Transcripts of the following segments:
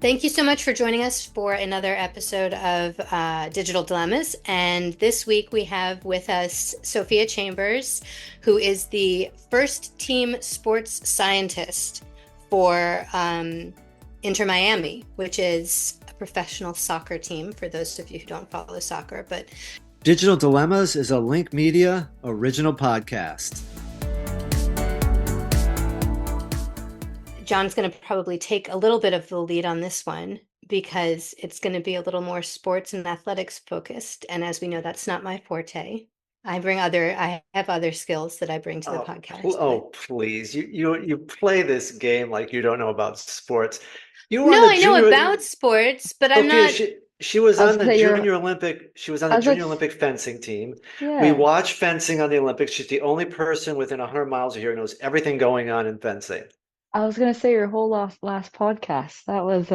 Thank you so much for joining us for another episode of Digital Dilemmas. And this week we have with us Sophia Chambers, who is the first team sports scientist for Inter Miami, which is a professional soccer team for those of you who don't follow soccer. But Digital Dilemmas is a Lenk Media original podcast. John's going to probably take a little bit of the lead on this one because it's going to be a little more sports and athletics focused. And as we know, that's not my forte. I have other skills that I bring to the podcast. Please. You play this game like you don't know about sports. You were on No, the I know junior about sports, but I'm Sophia, not. she was I was on gonna the say junior Olympic, she was on I the was like, junior Olympic fencing team. We yeah. watch fencing on the Olympics. She's the only person within 100 miles of here who knows everything going on in fencing. I was gonna say your whole last podcast. That's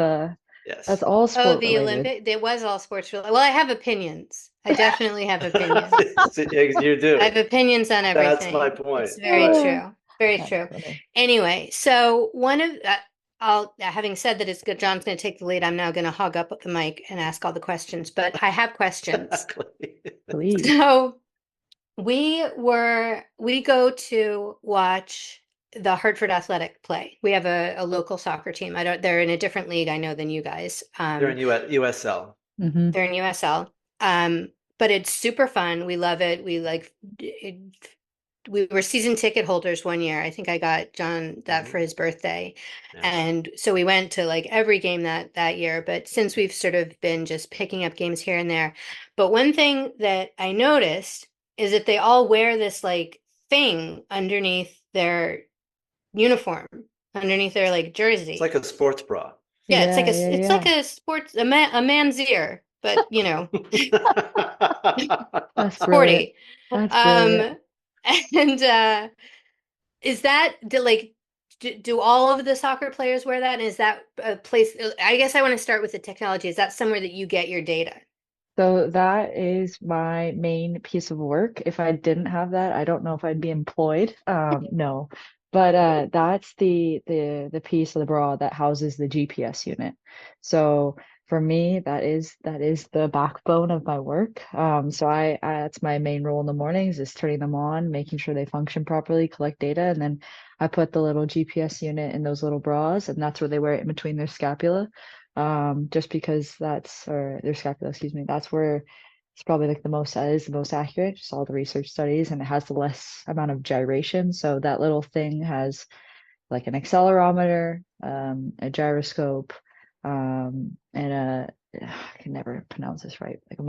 Yes. all Oh, sport the related. Olympic. It was all sports related. Well, I have opinions. I definitely have opinions. You I have do. opinions on That's my everything. point. It's very Right. Ah, true. Very that's true. funny. Anyway, so one of I'll having said that it's good, John's going to take the lead. I'm now going to hog up the mic and ask all the questions, but I have questions. Exactly. Please. So we go to watch the Hartford Athletic play. We have a local soccer team. I don't, they're in a different league, I know, than you guys. They're in USL. Hmm. They're in USL. But it's super fun. We love it. We were season ticket holders one year. I think I got John that Mhm. for his birthday. Yeah. And so we went to like every game that year. But since we've sort of been just picking up games here and there. But one thing that I noticed is that they all wear this like thing underneath their uniform, underneath their like It's jersey. like a sports bra. Yeah, Yeah, yeah, it's like yeah. a sports a man's ear, but you know, That's brilliant. sporty. That's brilliant. Um, and is that do all of the soccer players wear that? And is that a place? I guess I want to start with the technology. Is that somewhere that you get your data? So that is my main piece of work. If I didn't have that, I don't know if I'd be employed. No. But that's the piece of the bra that houses the GPS unit. So for me, that is the backbone of my work. So I that's my main role in the mornings is turning them on, making sure they function properly, collect data, and then I put the little GPS unit in those little bras, and that's where they wear it in between their scapula, just because that's or their scapula, excuse me, that's where it's probably like the most that is the most accurate, just all the research studies, and it has the less amount of gyration. So that little thing has like an accelerometer, a gyroscope, and I can never pronounce this right, like a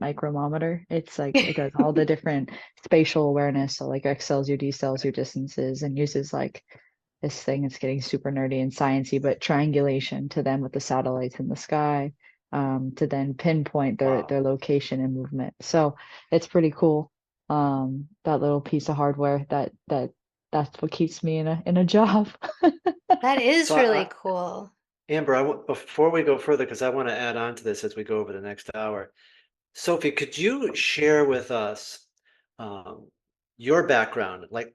micromometer. It's like it does all the different spatial awareness, so like X cells your D cells your distances, and uses like this thing. It's getting super nerdy and sciencey, but triangulation to them with the satellites in the sky, to then pinpoint their Wow. location and movement. So it's pretty cool. That little piece of hardware that's what keeps me in a job. That is So really cool. Amber, before we go further, because I want to add on to this as we go over the next hour. Sophie, could you share with us um, your background? Like,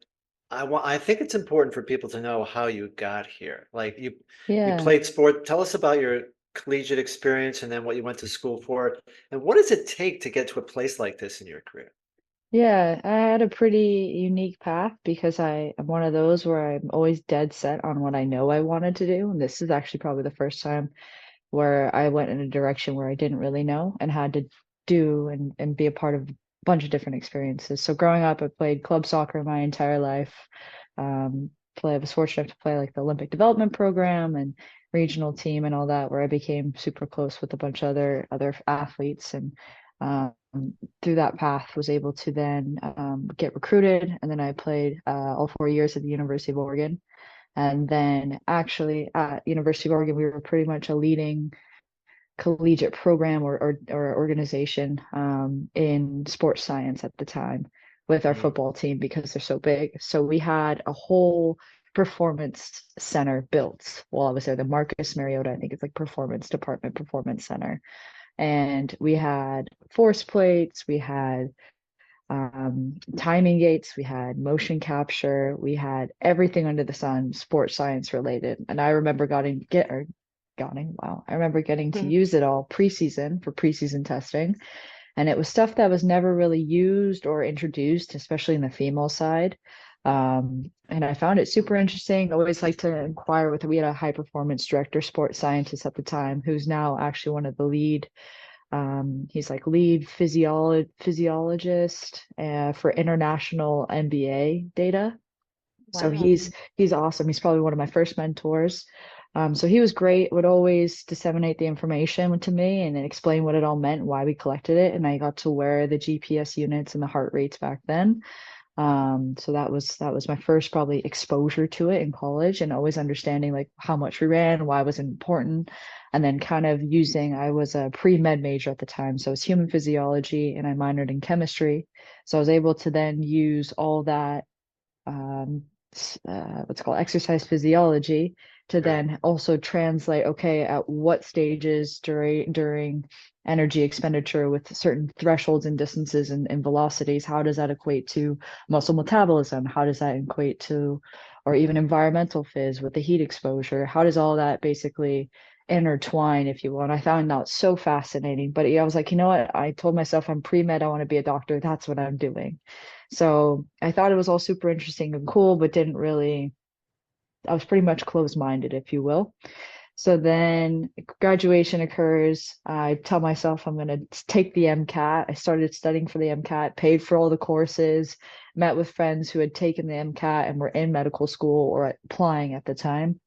I think it's important for people to know how you got here. Like, you Yeah. played sport. Tell us about your collegiate experience and then what you went to school for. And what does it take to get to a place like this in your career? Yeah, I had a pretty unique path because I am one of those where I'm always dead set on what I know I wanted to do. And this is actually probably the first time where I went in a direction where I didn't really know and had to do and be a part of a bunch of different experiences. So growing up, I played club soccer my entire life. I was fortunate enough to play like the Olympic development program and regional team and all that, where I became super close with a bunch of other athletes, and um, through that path was able to then get recruited, and then I played all 4 years at the University of Oregon. And then actually at University of Oregon, we were pretty much a leading collegiate program or organization in sports science at the time with our Mhm. football team because they're so big. So we had a whole performance center built while I was there. The Marcus Mariota, I think it's like performance department, performance center. And we had force plates, we had timing gates, we had motion capture, we had everything under the sun, sports science related. And I remember yawning. Wow. I remember getting to Mhm. use it all preseason for preseason testing. And it was stuff that was never really used or introduced, especially in the female side. And I found it super interesting. I always like to inquire with, we had a high performance director, sports scientist at the time, who's now actually one of the lead, he's like lead physiologist for international NBA data. So Wow. he's awesome. He's probably one of my first mentors. So he was great, would always disseminate the information to me and then explain what it all meant, why we collected it. And I got to wear the GPS units and the heart rates back then. So that was my first probably exposure to it in college and always understanding like how much we ran, why it was important, and then kind of using, I was a pre-med major at the time, so it's human physiology and I minored in chemistry. So I was able to then use all that um, what's called exercise physiology to Right. then also translate, okay, at what stages during energy expenditure with certain thresholds and distances and velocities, how does that equate to muscle metabolism? How does that equate to, or even environmental phys with the heat exposure? How does all that basically intertwine, if you will? And I found that so fascinating. But yeah, I was like, you know what? I told myself I'm pre-med, I want to be a doctor. That's what I'm doing. So I thought it was all super interesting and cool, but didn't really, I was pretty much closed-minded, if you will. So then graduation occurs. I tell myself I'm going to take the MCAT. I started studying for the MCAT, paid for all the courses, met with friends who had taken the MCAT and were in medical school or applying at the time.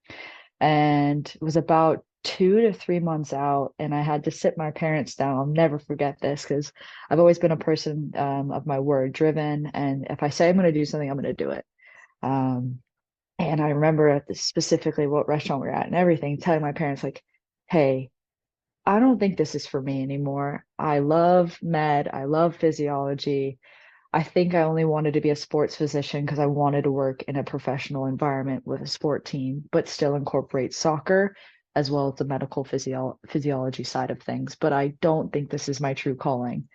And it was about 2 to 3 months out, and I had to sit my parents down. I'll never forget this because I've always been a person of my word, driven, and if I say I'm going to do something, I'm going to do it. Um, and I remember at the, specifically what restaurant we we're at and everything, telling my parents like, "Hey, I don't think this is for me anymore. I love med, I love physiology. I think I only wanted to be a sports physician because I wanted to work in a professional environment with a sport team, but still incorporate soccer as well as the medical physiology side of things. But I don't think this is my true calling."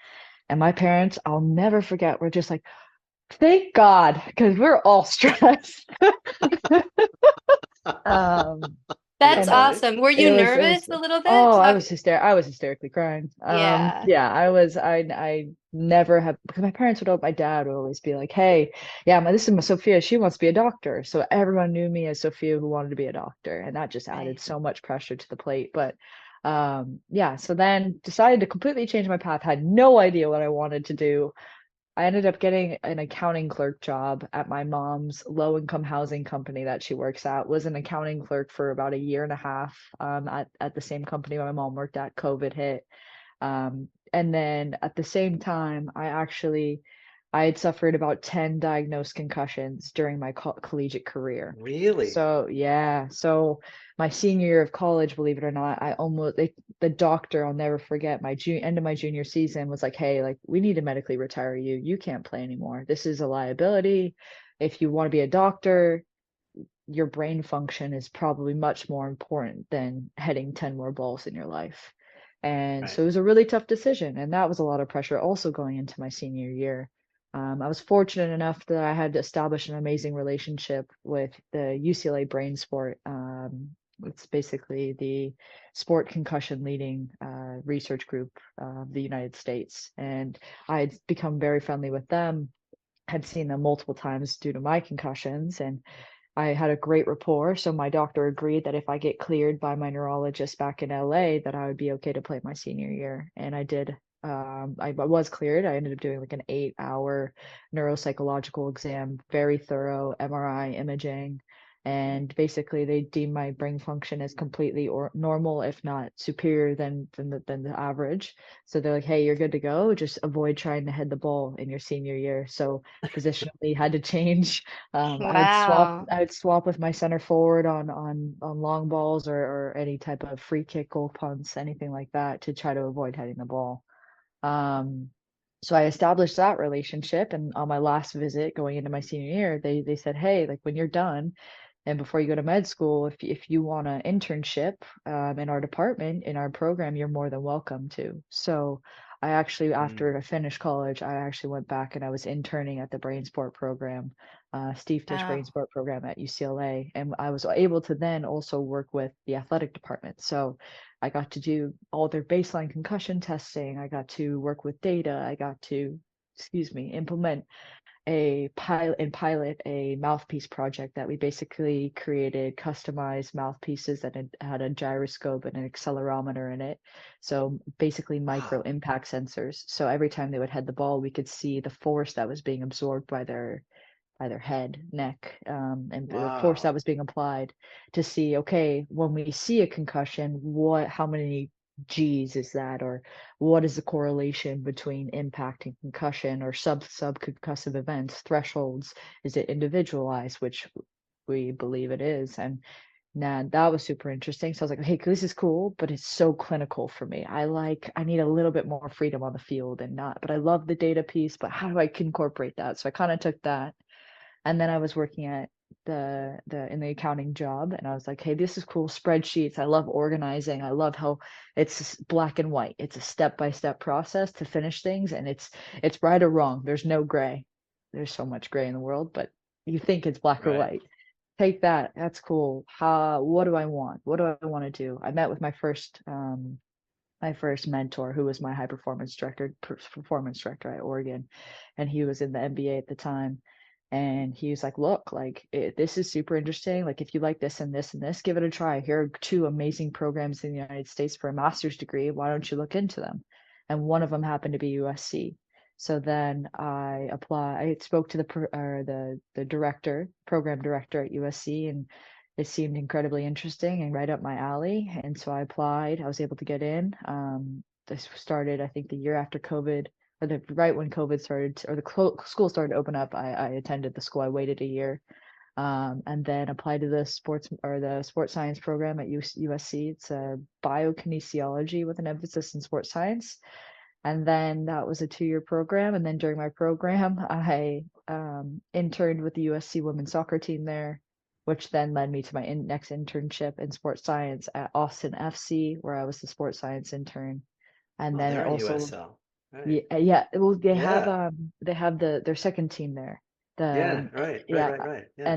And my parents, I'll never forget, were just like, thank God, because we're all stressed. Um, That's That's and funny. awesome. Were you it was nervous a little bit? oh, Talk. I was hysterically crying. Yeah. Yeah, I never have, because my parents would, my dad would always be like, "Hey, yeah, this is my Sophia, she wants to be a doctor." So everyone knew me as Sophia who wanted to be a doctor, and that just added Right. so much pressure to the plate. But yeah, so then decided to completely change my path, had no idea what I wanted to do. I ended up getting an accounting clerk job at my mom's low income housing company that she works at. Was an accounting clerk for about a year and a half at the same company my mom worked at. COVID hit. And then at the same time, I had suffered about 10 diagnosed concussions during my collegiate career. Really? So yeah, so my senior year of college, believe it or not, the doctor, I'll never forget, end of my junior season was like, "Hey, like we need to medically retire you. You can't play anymore. This is a liability. If you want to be a doctor, your brain function is probably much more important than hitting 10 more balls in your life." And Right. so it was a really tough decision. And that was a lot of pressure also going into my senior year. I was fortunate enough that I had to establish an amazing relationship with the UCLA Brain Sport. It's basically the sport concussion leading research group of the United States. And I had become very friendly with them, had seen them multiple times due to my concussions, and I had a great rapport. So my doctor agreed that if I get cleared by my neurologist back in LA, that I would be okay to play my senior year. And I did. I was cleared. I ended up doing like an 8 hour neuropsychological exam, very thorough MRI imaging. And basically, they deemed my brain function as completely or normal, if not superior than the average. So they're like, "Hey, you're good to go. Just avoid trying to head the ball in your senior year." So positionally had to change. Wow. I would swap with my center forward on long balls or any type of free kick, goal punts, anything like that to try to avoid heading the ball. Um, so I established that relationship, and on my last visit going into my senior year, they said, "Hey, like when you're done and before you go to med school, if you want an internship in our department, in our program, you're more than welcome to." So I actually, Mm. after I finished college, I actually went back and I was interning at the brain sport program, Steve Tisch brain Wow. sport program at UCLA. And I was able to then also work with the athletic department. So I got to do all their baseline concussion testing. I got to work with data. I got to, excuse me, implement pilot a mouthpiece project that we basically created customized mouthpieces that had a gyroscope and an accelerometer in it. So basically micro Wow. impact sensors. So every time they would head the ball, we could see the force that was being absorbed by their head, neck, and the force that Wow. was being applied to see, okay, when we see a concussion, how many G's is that, or what is the correlation between impact and concussion or subconcussive events, thresholds? Is it individualized, which we believe it is? And nah, that was super interesting. So I was like, hey, this is cool, but it's so clinical for me. I need a little bit more freedom on the field and not, but I love the data piece, but how do I incorporate that? So I kind of took that, and then I was working at the in the accounting job, and I was like, hey, this is cool, spreadsheets. I love organizing. I love how it's black and white. It's a step-by-step process to finish things, and it's right or wrong. There's no gray. There's so much gray in the world, but you think it's black or Right. white. Take that. That's cool. What do I want? What do I want to do? I met with my first mentor, who was my high performance director at Oregon, and he was in the NBA at the time. And he was like, look, like this is super interesting. Like if you like this and this and this, give it a try. Here are two amazing programs in the United States for a master's degree. Why don't you look into them? And one of them happened to be USC. So then I applied. I spoke to the director, program director at USC, and it seemed incredibly interesting and right up my alley. And so I applied. I was able to get in. This started, I think, the year after COVID, or right when COVID started, or the school started to open up. I attended the school. I waited a year, and then applied to the sports science program at USC. It's a biokinesiology with an emphasis in sports science. And then that was a 2-year program. And then during my program, I interned with the USC women's soccer team there, which then led me to my next internship in sports science at Austin FC, where I was the sports science intern. And Oh, then they're in also, USL. Right. yeah, yeah, well, Yeah. they have their second team there. Yeah. The Right. Right. yeah, Right. Right. Yeah.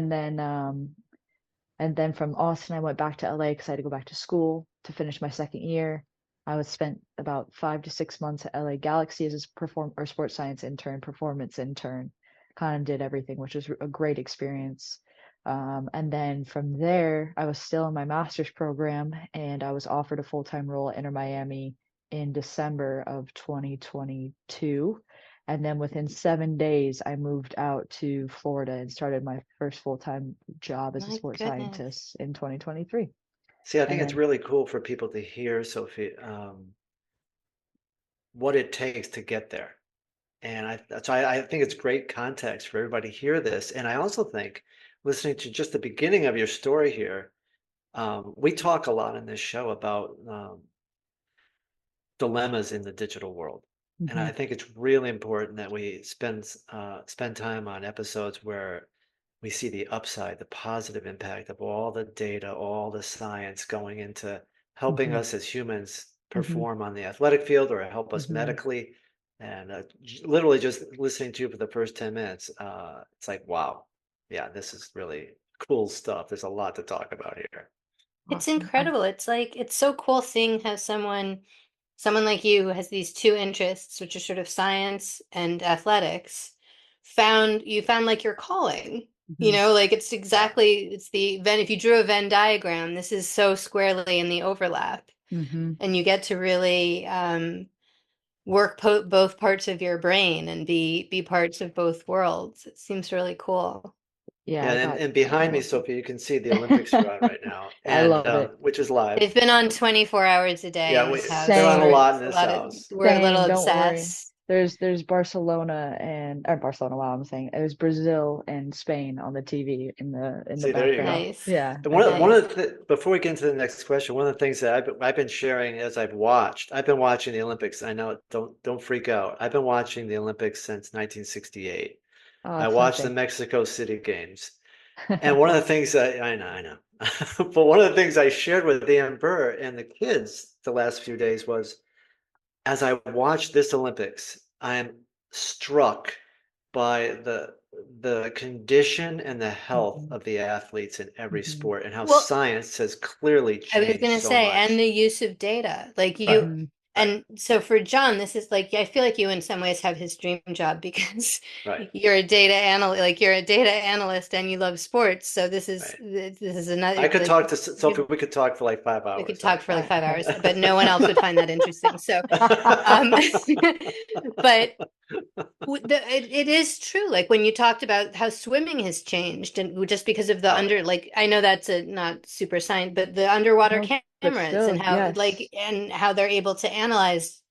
and then from Austin, I went back to LA because I had to go back to school to finish my second year. I was spent about 5 to 6 months at LA Galaxy as a sports science intern, performance intern. Kind of did everything, which was a great experience. And then from there, I was still in my master's program, and I was offered a full-time role at Inter Miami in December of 2022. And then within 7 days, I moved out to Florida and started my first full-time job as a My sports goodness. scientist in 2023. See, I think And it's then, really cool for people to hear, Sophie, what it takes to get there. And I think it's great context for everybody to hear this. And I also think listening to just the beginning of your story here, we talk a lot in this show about dilemmas in the digital world. And I mhm, think it's really important that we spend time on episodes where we see the upside, the positive impact of all the data, all the science going into helping mhm, us as humans mhm, perform on the athletic field or help us mhm. medically. And literally just listening to you for the first 10 minutes, it's like, wow, yeah, this is really cool stuff. There's a lot to talk about here. It's Awesome. incredible. It's like it's so cool seeing how someone like you who has these two interests, which are sort of science and athletics, found like your calling. Mhm, Like it's Yeah. exactly it's the Venn if you drew a Venn diagram, this is so squarely in the overlap. mhm. And you get to really work both parts of your brain and be parts of both worlds. It seems really cool. Yeah, Yeah, I and, got and I behind me, loved it. Sophie, you can see the Olympics are on right now, I and love it. which is live. They've been on 24 hours a day Yeah, in this they're house. on a We're Same, lot in it's a this lot of house. we're a little same. Don't worry. obsessed. There's Barcelona and or Barcelona. Wow, I'm saying there's Brazil and Spain on the TV in the See, there you background. go. Nice. Yeah, And I one know. Nice. of before we get into the next question, one of the things that I've been sharing as I've been watching the Olympics. I know, don't freak out. I've been watching the Olympics since 1968. Oh, I same watched the thing. Mexico City games, and one of the things I know, but one of the things I shared with Dan Burr and the kids the last few days was as I watch this Olympics, I am struck by the condition and the health Mhm, of the athletes in every mhm, sport and how Well, science has clearly I was changed gonna so say, and much. the use of data, like Right, you, mhm. right, and so for John, this is like, I feel like you in some ways have his dream job because right, you're a data analyst, like you're a data analyst and you love sports. So right. this is another I could like talk to Sophie. We could talk for like five we could hours. talk for like Uh, 5 hours, but no one else would find that interesting. So, um, but it is true. Like when you talked about how swimming has changed, and just because of the Oh under, yeah. like I know that's a not super science, but the underwater No, but cameras and still, how yes, and how they're able to analyze,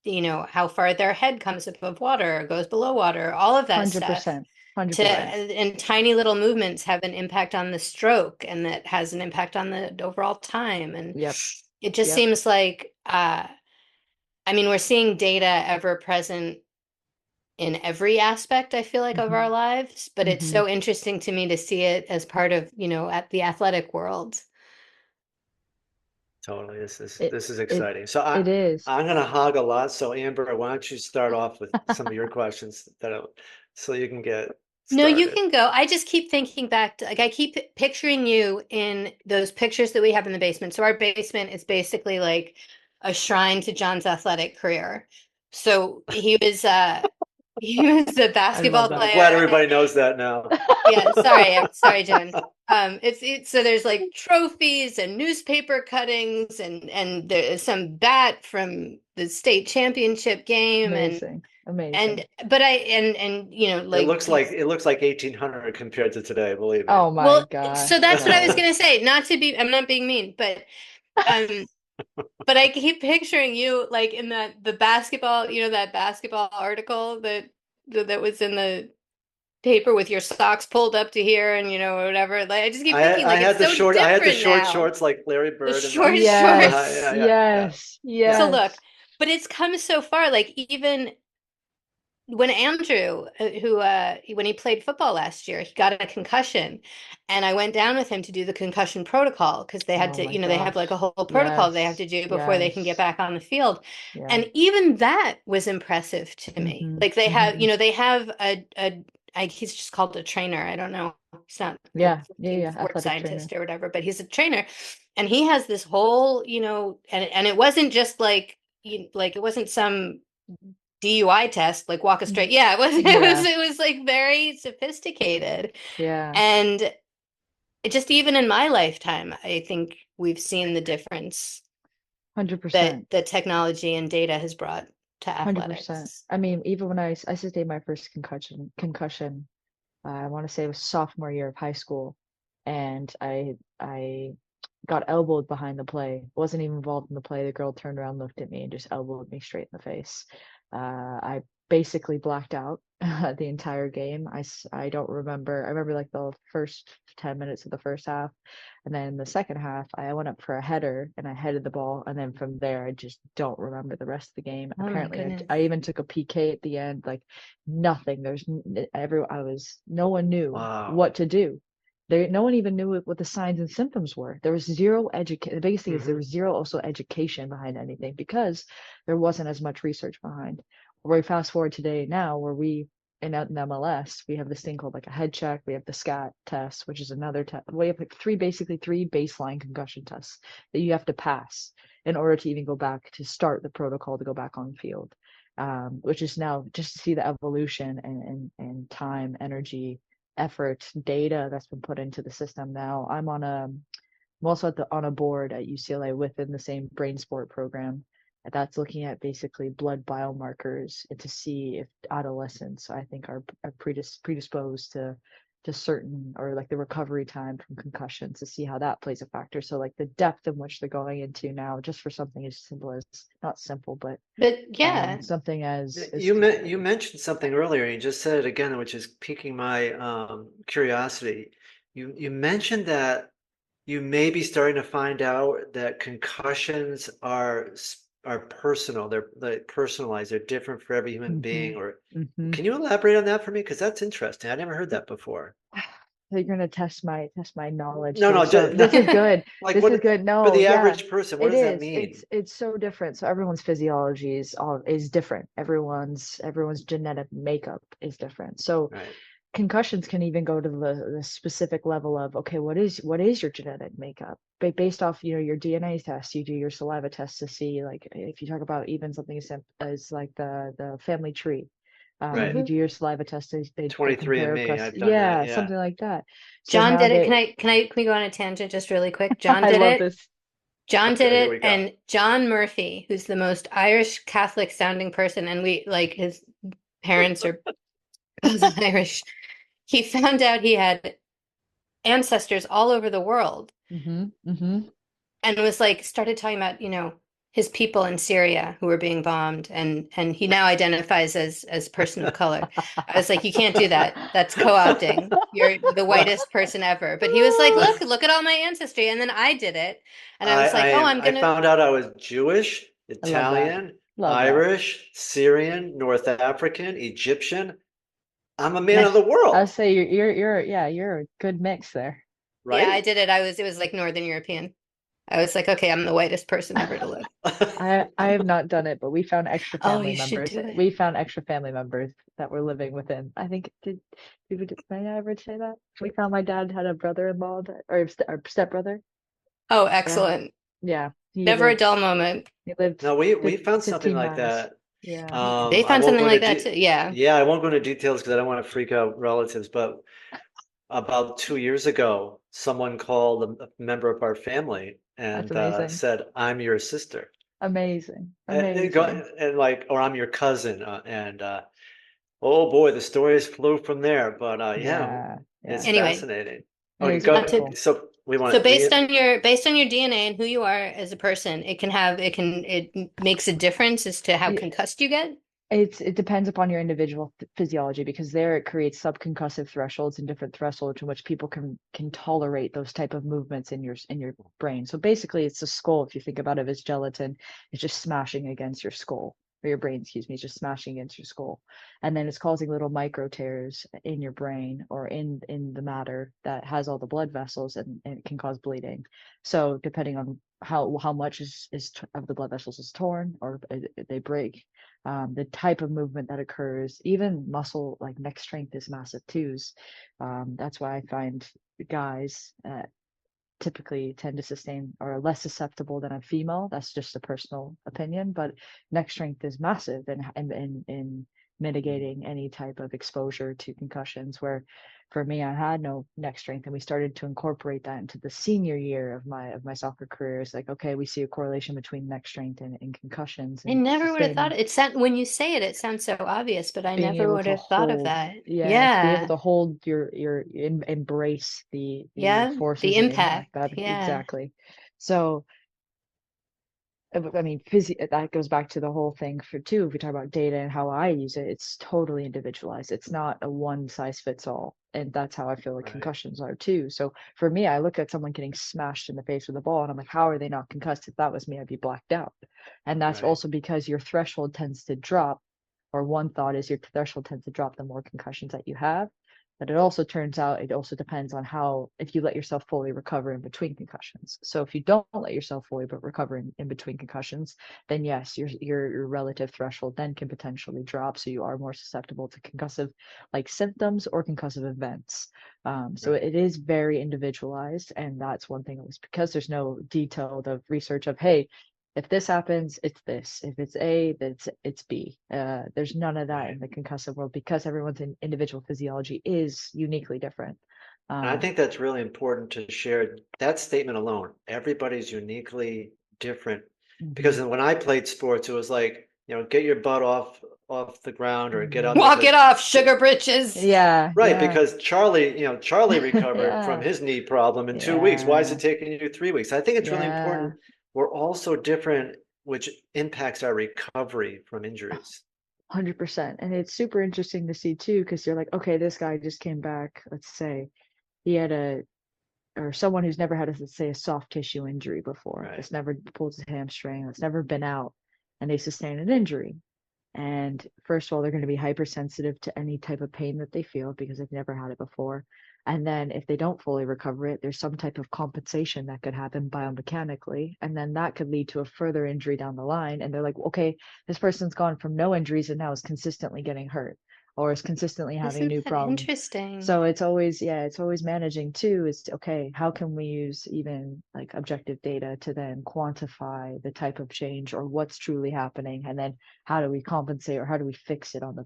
how far their head comes above water or goes below water, all of that stuff. 100%, To 100%. and tiny little movements have an impact on the stroke, and that has an impact on the overall time. And Yep, it just yep. seems like, I mean, we're seeing data ever present in every aspect, I feel like, of our Hmm, lives, but it's hmm. so interesting to me to see it as part of, at the athletic world. Totally. It This is it exciting. So it is. I'm gonna hog a lot. So Amber, why don't you start off with some of your questions so you can get No, you started. can go. I just keep thinking back to, like, I keep picturing you in those pictures that we have in the basement. So our basement is basically like a shrine to John's athletic career. So he was a I love basketball I'm that. glad player. everybody knows that now. Yeah, sorry, I'm sorry, Jen. It's so there's like trophies and newspaper cuttings and there's some bat from the state championship game Amazing, and amazing. but I and like he's It looks like 1800 compared to today, believe me. Oh my well, so gosh, that's what I was no. gonna say. Not to be, I'm not being mean, um, but I keep picturing you like in the basketball, that basketball article that was in the paper with your socks pulled up to here and whatever. Like I just keep thinking I like it's had so I had the different short now. shorts like Larry The Bird and the short Yes, shorts. yeah. yes, Yeah. So look, yes. but it's come so far. Like even when Andrew, when he played football last year, he got a concussion, and I went down with him to do the concussion protocol because they had Oh to, my they have like a gosh. whole protocol they have Yes, to do before they can get yes, back on the field. yeah. And even that was impressive to me. Hmm, Like they have, hmm. they have he's just called a trainer. I don't know. He's not a Yeah, yeah, team yeah. sports Athletic trainer. scientist or whatever, but he's a trainer. And he has this whole, and it wasn't just like, like it wasn't some DUI test, like walk a straight. Yeah, it was Yeah, it was like very sophisticated. yeah. And it just even in my lifetime, I think we've seen the difference that 100%. that technology and data has brought to 100%. athletics. I mean, even when I sustained my first concussion, I want to say it was sophomore year of high school, and I got elbowed behind the play. Wasn't even involved in the play. The girl turned around, looked at me, and just elbowed me straight in the face. I basically blacked out the entire game. I don't remember. I remember like the first 10 minutes of the first half, and then the second half, I went up for a header and I headed the ball, and then from there, I just don't remember the rest of the game. Oh my Apparently, goodness. I even took a PK at the end. Like nothing. No one knew Wow. what to do. No one even knew what the signs and symptoms were. There was zero education. The biggest thing is there Hmm. was zero also education behind anything because there wasn't as much research behind. Where we fast forward today now, where we in MLS, we have this thing called like a head check. We have the SCAT test, which is another test. We have like basically three baseline concussion tests that you have to pass in order to even go back to start the protocol to go back on field. Which is now just to see the evolution and time, energy, effort, data that's been put into the system. Now I'm also on a board at UCLA within the same brain sport program that's looking at basically blood biomarkers and to see if adolescents I think are predisposed to certain or like the recovery time from concussions to see how that plays a factor. So like the depth in which they're going into now, just for something as simple as not simple, but But yeah, something as You mentioned something earlier, and you just said it again, which is piquing my curiosity. You mentioned that you may be starting to find out that concussions are personal. They're personalized. They're different for every human hmm being. Or hmm can you elaborate on that for me? Because that's interesting. I never heard that before. you're gonna test my knowledge No, here. no, So this is good. like This is what good. for No, the yeah, average person, what it does that is. mean? It's so different. So everyone's physiology is different. Everyone's genetic makeup is different. So Right. concussions can even go to the specific level of, okay, what is your genetic makeup? Based off, your DNA test, you do your saliva test to see, like, if you talk about even something as like the family tree. Right. You do your saliva test, they 23 and compare me, across, I've done that. yeah, Yeah. something like that. So John now did it. they, Can we go on a tangent just really quick? John I did love it. this. John did Okay, here it, we go. and John Murphy, who's the most Irish Catholic sounding person, and we like his parents are both Irish. He found out he had ancestors all over the world Mm-hmm. Mm-hmm. and was like started talking about, his people in Syria who were being bombed, and he now identifies as person of color. I was like, you can't do that. That's co-opting. You're the Well, whitest person ever. But he was like, look at all my ancestry. And then I did it. And I was like, oh, I'm I gonna found out I was Jewish, I love that. Italian, Love that. Irish, Syrian, North African, Egyptian. I'm a man of Next, the I'll world, say you're yeah, you're a good mix there. yeah, I right? did it. It was like Northern European. I was like, okay, I'm the whitest person ever to live. I have not done it, but we found extra Oh, family you should members. do it. We found extra family members that were living within. I think did I ever say that? We found my dad had a brother-in-law or stepbrother. Oh, Yeah, excellent. yeah. He Never a lived dull moment. he lived No, we found something 15 like miles. that. Yeah. They I found won't something go into like that too. Yeah. yeah, I won't go into details because I don't want to freak out relatives, but about 2 years ago, someone called a member of our family That's and amazing. said, "I'm your sister," Amazing. and, Amazing. like, or "I'm your cousin," and oh boy, the stories flew from there. But yeah, Yeah. it's Yeah. Anyway, fascinating. It Okay, is not go. to beautiful. So we so want to based on your DNA and who you are as a person, it makes a difference as to how concussed you get. It depends upon your individual physiology because there it creates subconcussive thresholds and different thresholds in which people can tolerate those type of movements in your brain. So basically, it's the skull. If you think about it as gelatin, it's just smashing against your skull or your brain, excuse me, it's just smashing against your skull, and then it's causing little micro tears in your brain or in the matter that has all the blood vessels, and it can cause bleeding. So depending on how much of the blood vessels is torn or they break, the type of movement that occurs, even muscle like neck strength is massive too. That's why I find guys typically tend to sustain or are less susceptible than a female. That's just a personal opinion, but neck strength is massive in mitigating any type of exposure to concussions. Where for me, I had no neck strength, and we started to incorporate that into the senior year of my soccer career. It's like, okay, we see a correlation between neck strength and concussions I and never would have thought sustaining it. When you say it, it sounds so obvious, but I being never able would to have thought of hold, that. yeah, to be able Yeah. to hold embrace the Yeah. The forces and impact impact. that Yeah. exactly. So I mean, that goes back to the whole thing for too. If we talk about data and how I use it, it's totally individualized. It's not a one size fits all. And that's how I feel like right, concussions are too. So for me, I look at someone getting smashed in the face with a ball and I'm like, how are they not concussed? If that was me, I'd be blacked out. And that's right, also because your threshold tends to drop, or one thought is your threshold tends to drop the more concussions that you have. But it also turns out it also depends on how, if you let yourself fully recover in between concussions. So if you don't let yourself fully but recover in between concussions, then yes, your relative threshold then can potentially drop. So you are more susceptible to concussive like symptoms or concussive events. So right. it is very individualized, and that's one thing. It was because there's no detailed of research of, hey, if this happens, it's this. If it's A, then it's B. There's none of that Right. in the concussive world because everyone's individual physiology is uniquely different. And I Um, think that's really important to share that statement alone. Everybody's uniquely different because mhm, when I played sports, it was like, get your butt off the ground or get out mhm. there Walk because it off, sugar britches. Yeah, right, yeah, because Charlie recovered from yeah, his knee problem in 2 weeks. Why is yeah, it taking you 3 weeks? I think it's really yeah, important. We're all so different, which impacts our recovery from injuries. 100%. And it's super interesting to see too, because you're like, okay, this guy just came back. Let's say he had or someone who's never had, let's say, a soft tissue injury before, Right, that's never pulled his hamstring, that's never been out, and they sustain an injury. And first of all, they're going to be hypersensitive to any type of pain that they feel because they've never had it before. And then if they don't fully recover it, there's some type of compensation that could happen biomechanically. And then that could lead to a further injury down the line. And they're like, okay, this person's gone from no injuries and now is consistently getting hurt or is consistently having Isn't new that problems. interesting? So it's always, yeah, it's always managing too, is okay, how can we use even like objective data to then quantify the type of change or what's truly happening, and then how do we compensate or how do we fix it on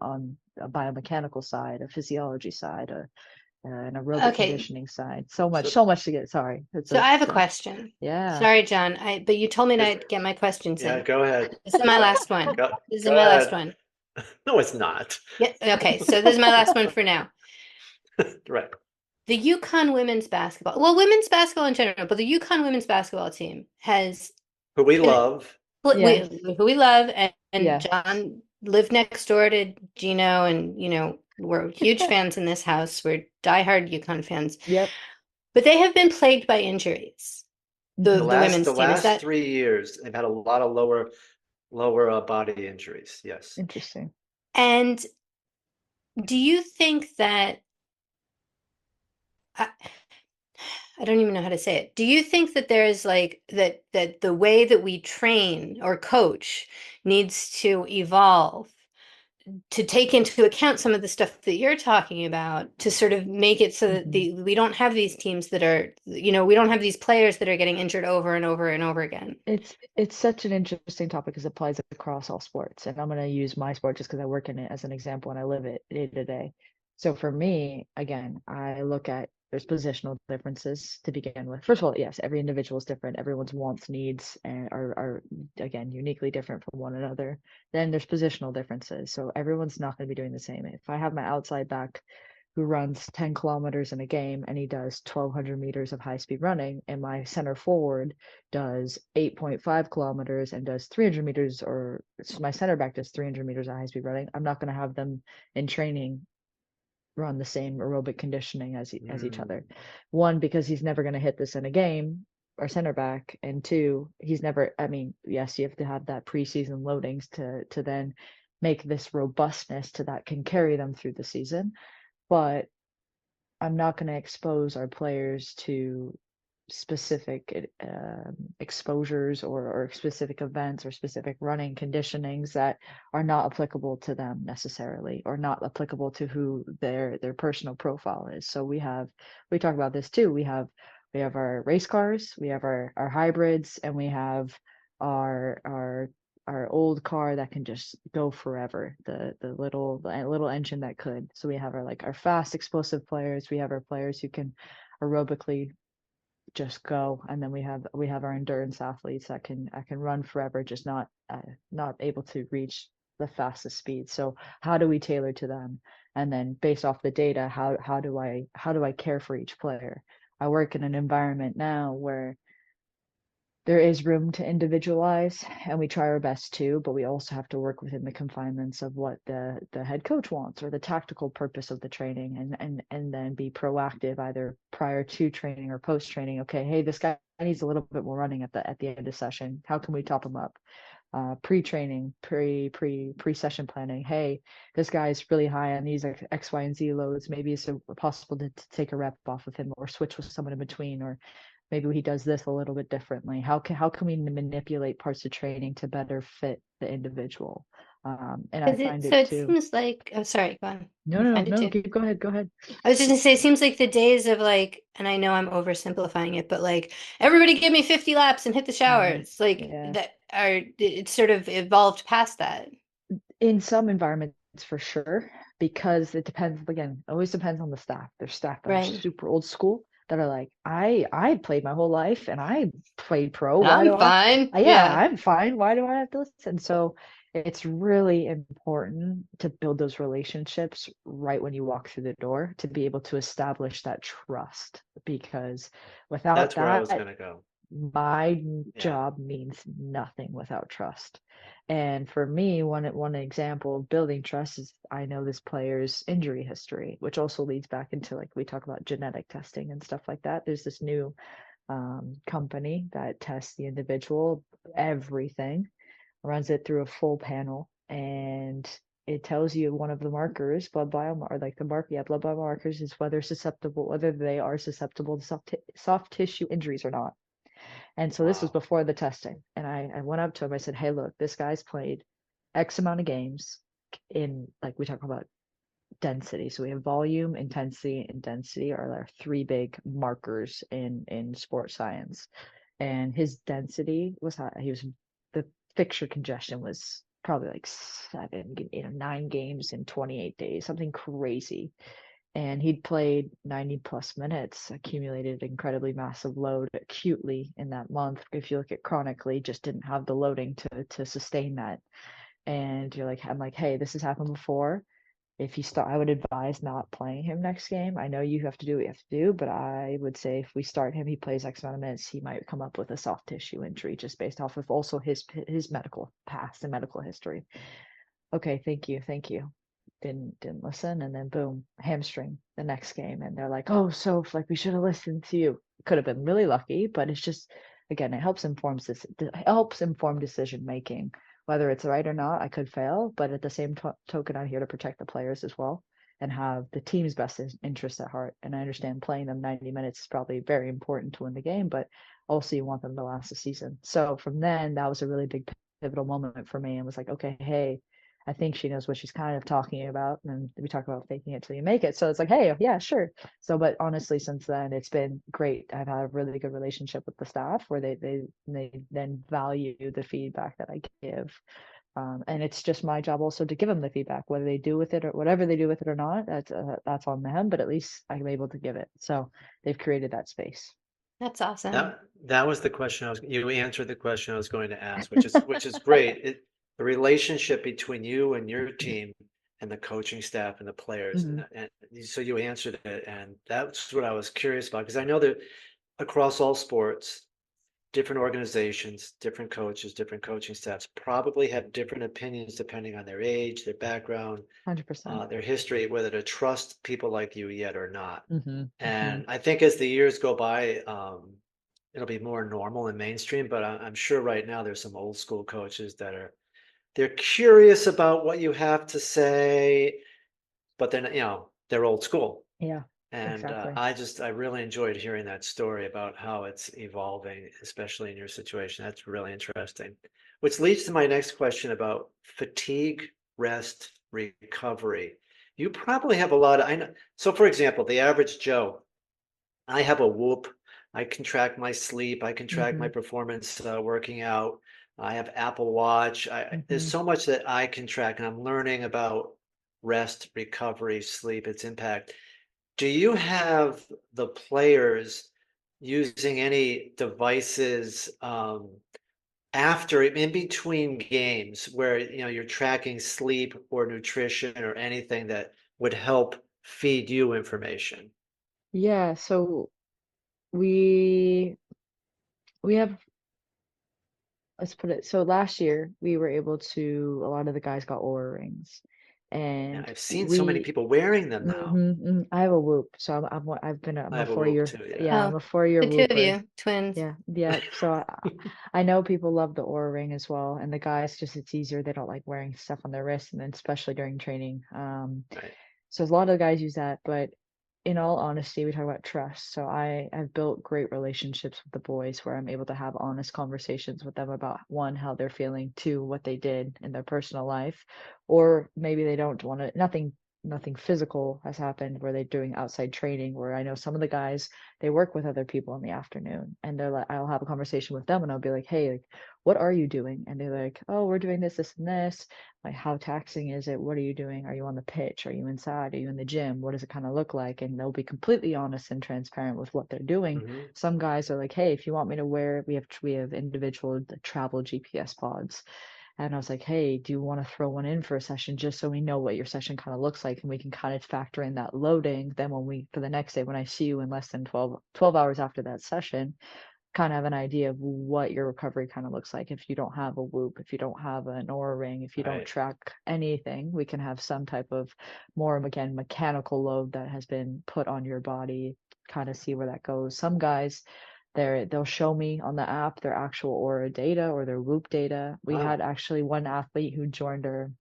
on a biomechanical side, a physiology side, an aerobic Okay, conditioning side. So, So much to get. Sorry, so I have a it's question. yeah. Sorry, John, but you told me is, to get my questions yeah, in. go ahead. This is my last one. Go, This is go my last ahead. one. No, it's not. Yeah, okay, so this is my last one for now. Right. The Yukon women's basketball, well, women's basketball in general, but the Yukon women's basketball team has Who we been love. we Yes. who we love, and Yes. John lived next door to Gino, and we're huge fans in this house. We're diehard Yukon fans, Yep. but they have been plagued by injuries. The The Hmm. the women's team, is last that 3 years, they've had a lot of lower body injuries. Yes. Interesting. and do you think that I, I don't even know how to say it. Do you think that there is like that the way that we train or coach needs to evolve to take into account some of the stuff that you're talking about to sort of make it so that Hmm. we don't have these teams that are, we don't have these players that are getting injured over and over and over again. It's such an interesting topic because it applies across all sports. And I'm going to use my sport just because I work in it as an example and I live it day to day. So for me, again, I look at there's positional differences to begin with. First of all, yes, every individual is different. Everyone's wants, needs, and are again uniquely different from one another. Then there's positional differences. So everyone's not going to be doing the same. If I have my outside back who runs 10 kilometers in a game and he does 1200 meters of high speed running, and my center forward does 8.5 kilometers and does 300 meters, or so my center back does 300 meters of high speed running, I'm not going to have them in training run the same aerobic conditioning as each other. One, because he's never going to hit this in a game, our center back, and two, he's never, I mean, yes, you have to have that preseason loadings to then make this robustness to that can carry them through the season. But I'm not going to expose our players to specific exposures or specific events or specific running conditionings that are not applicable to them necessarily, or not applicable to who their personal profile is. So we talk about this too. We have our race cars, we have our hybrids, and we have our old car that can just go forever, the little engine that could. So we have our fast explosive players, we have our players who can aerobically just go, and then we have our endurance athletes that can run forever, just not able to reach the fastest speed. So how do we tailor to them? And then based off the data, how do I care for each player? I work in an environment now where there is room to individualize, and we try our best to, but we also have to work within the confinements of what the head coach wants or the tactical purpose of the training, and then be proactive either prior to training or post training. Okay, hey, this guy needs a little bit more running at the end of session. How can we top him up? Pre-training, pre-session planning. Hey, this guy's really high on these X, Y, and Z loads. Maybe it's possible to take a rep off of him or switch with someone in between, or maybe he does this a little bit differently. How can we manipulate parts of training to better fit the individual? And I find So it it too. seems like, oh, sorry, go on. No, I no, find it no, no. too. Go ahead. I was just gonna say, it seems like the days of like, and I know I'm oversimplifying it, but like everybody give me 50 laps and hit the Yeah, showers, like yeah. it's sort of evolved past that. In some environments, for sure, because it depends. Again, it always depends on the staff. There's staff that are Right. super old school that are like, I played my whole life and I played pro. Why I'm do I? fine. Yeah, Yeah. I'm fine. Why do I have to listen? So it's really important to build those relationships right when you walk through the door, to be able to establish that trust, because without That's where I was that, going to go. my Yeah. job means nothing without trust. And for me, one example of building trust is, I know this player's injury history, which also leads back into, like, we talk about genetic testing and stuff like that. There's this new company that tests the individual, everything, runs it through a full panel, and it tells you one of the markers, blood biomarker, like the blood biomarkers is whether they are susceptible to soft tissue injuries or not. And so this was Wow. before the testing. And I went up to him, I said, hey, look, this guy's played X amount of games in, like, we talk about density. So we have volume, intensity, and density are our three big markers in sports science. And his density was high. The fixture congestion was probably like 9 games in 28 days, something crazy. And he'd played 90 plus minutes, accumulated incredibly massive load acutely in that month. If you look at chronically, just didn't have the loading to sustain that. And I'm like, hey, this has happened before. If you start, I would advise not playing him next game. I know you have to do what you have to do, but I would say if we start him, he plays X amount of minutes, he might come up with a soft tissue injury just based off of also his medical past and medical history. Okay, thank you. Didn't listen, and then boom, hamstring the next game, and they're like, oh, so like we should have listened to you. Could have been really lucky, but it's just, again, it helps inform decision making. Whether it's right or not, I could fail, but at the same token, I'm here to protect the players as well and have the team's best interest at heart. And I understand playing them 90 minutes is probably very important to win the game, but also you want them to last the season. So from then, that was a really big pivotal moment for me, and was like, okay, hey, I think she knows what she's kind of talking about. And we talk about faking it till you make it. So it's like, hey, yeah, sure. So, but honestly, since then, it's been great. I've had a really good relationship with the staff where they then value the feedback that I give. And it's just my job also to give them the feedback, whether they do with it or whatever they do with it or not. That's on them, but at least I'm able to give it. So they've created that space. That's awesome. That was the question you answered the question I was going to ask, which is great. The relationship between you and your team and the coaching staff and the players, Mhm. and so you answered it, and that's what I was curious about, because I know that across all sports, different organizations, different coaches, different coaching staffs probably have different opinions depending on their age, their background, 100%. their history, whether to trust people like you yet or not. Mhm. Mhm. And I think as the years go by, it'll be more normal and mainstream. But I'm sure right now there's some old school coaches they're curious about what you have to say, but then they're old school. Yeah, And exactly. I really enjoyed hearing that story about how it's evolving, especially in your situation. That's really interesting. Which leads to my next question about fatigue, rest, recovery. You probably have a lot of, I know. So for example, the average Joe, I have a Whoop. I can track my sleep. I can track my Mhm. performance working out. I have Apple Watch. There's Mhm. so much that I can track, and I'm learning about rest, recovery, sleep, its impact. Do you have the players using any devices after, in between games, where you're tracking sleep or nutrition or anything that would help feed you information? Yeah, so we we have, let's put it, so last year we were able to, a lot of the guys got Aura rings, Yeah, and I've seen so many people wearing them now. I have a Whoop, so I'm I a have a Whoop 4 year, too. Yeah. yeah, Oh, I'm a 4 year the two of Whooper. you, twins. Yeah, so I know people love the Aura ring as well, and the guys, just, it's easier, they don't like wearing stuff on their wrists, and then especially during training. Right. So a lot of the guys use that, but in all honesty, we talk about trust. So I've built great relationships with the boys where I'm able to have honest conversations with them about, one, how they're feeling, two, what they did in their personal life, or maybe they don't want to, nothing physical has happened where they're doing outside training, where I know some of the guys, they work with other people in the afternoon, and they're like, I'll have a conversation with them and I'll be like, hey, like, what are you doing? And they're like, oh, we're doing this and this. Like, how taxing is it? What are you doing? Are you on the pitch? Are you inside? Are you in the gym? What does it kind of look like? And they'll be completely honest and transparent with what they're doing. Hmm. Some guys are like, hey, if you want me to wear, we have individual travel GPS pods. And I was like, hey, do you want to throw one in for a session just so we know what your session kind of looks like, and we can kind of factor in that loading. Then for the next day, when I see you in less than 12 hours after that session, kind of have an idea of what your recovery kind of looks like. If you don't have a Whoop, if you don't have an Aura ring, if you don't Right. track anything, we can have some type of more, again, mechanical load that has been put on your body, kind of see where that goes. Some guys, they'll show me on the app their actual Aura data or their Whoop data. We had Wow. actually one athlete who joined our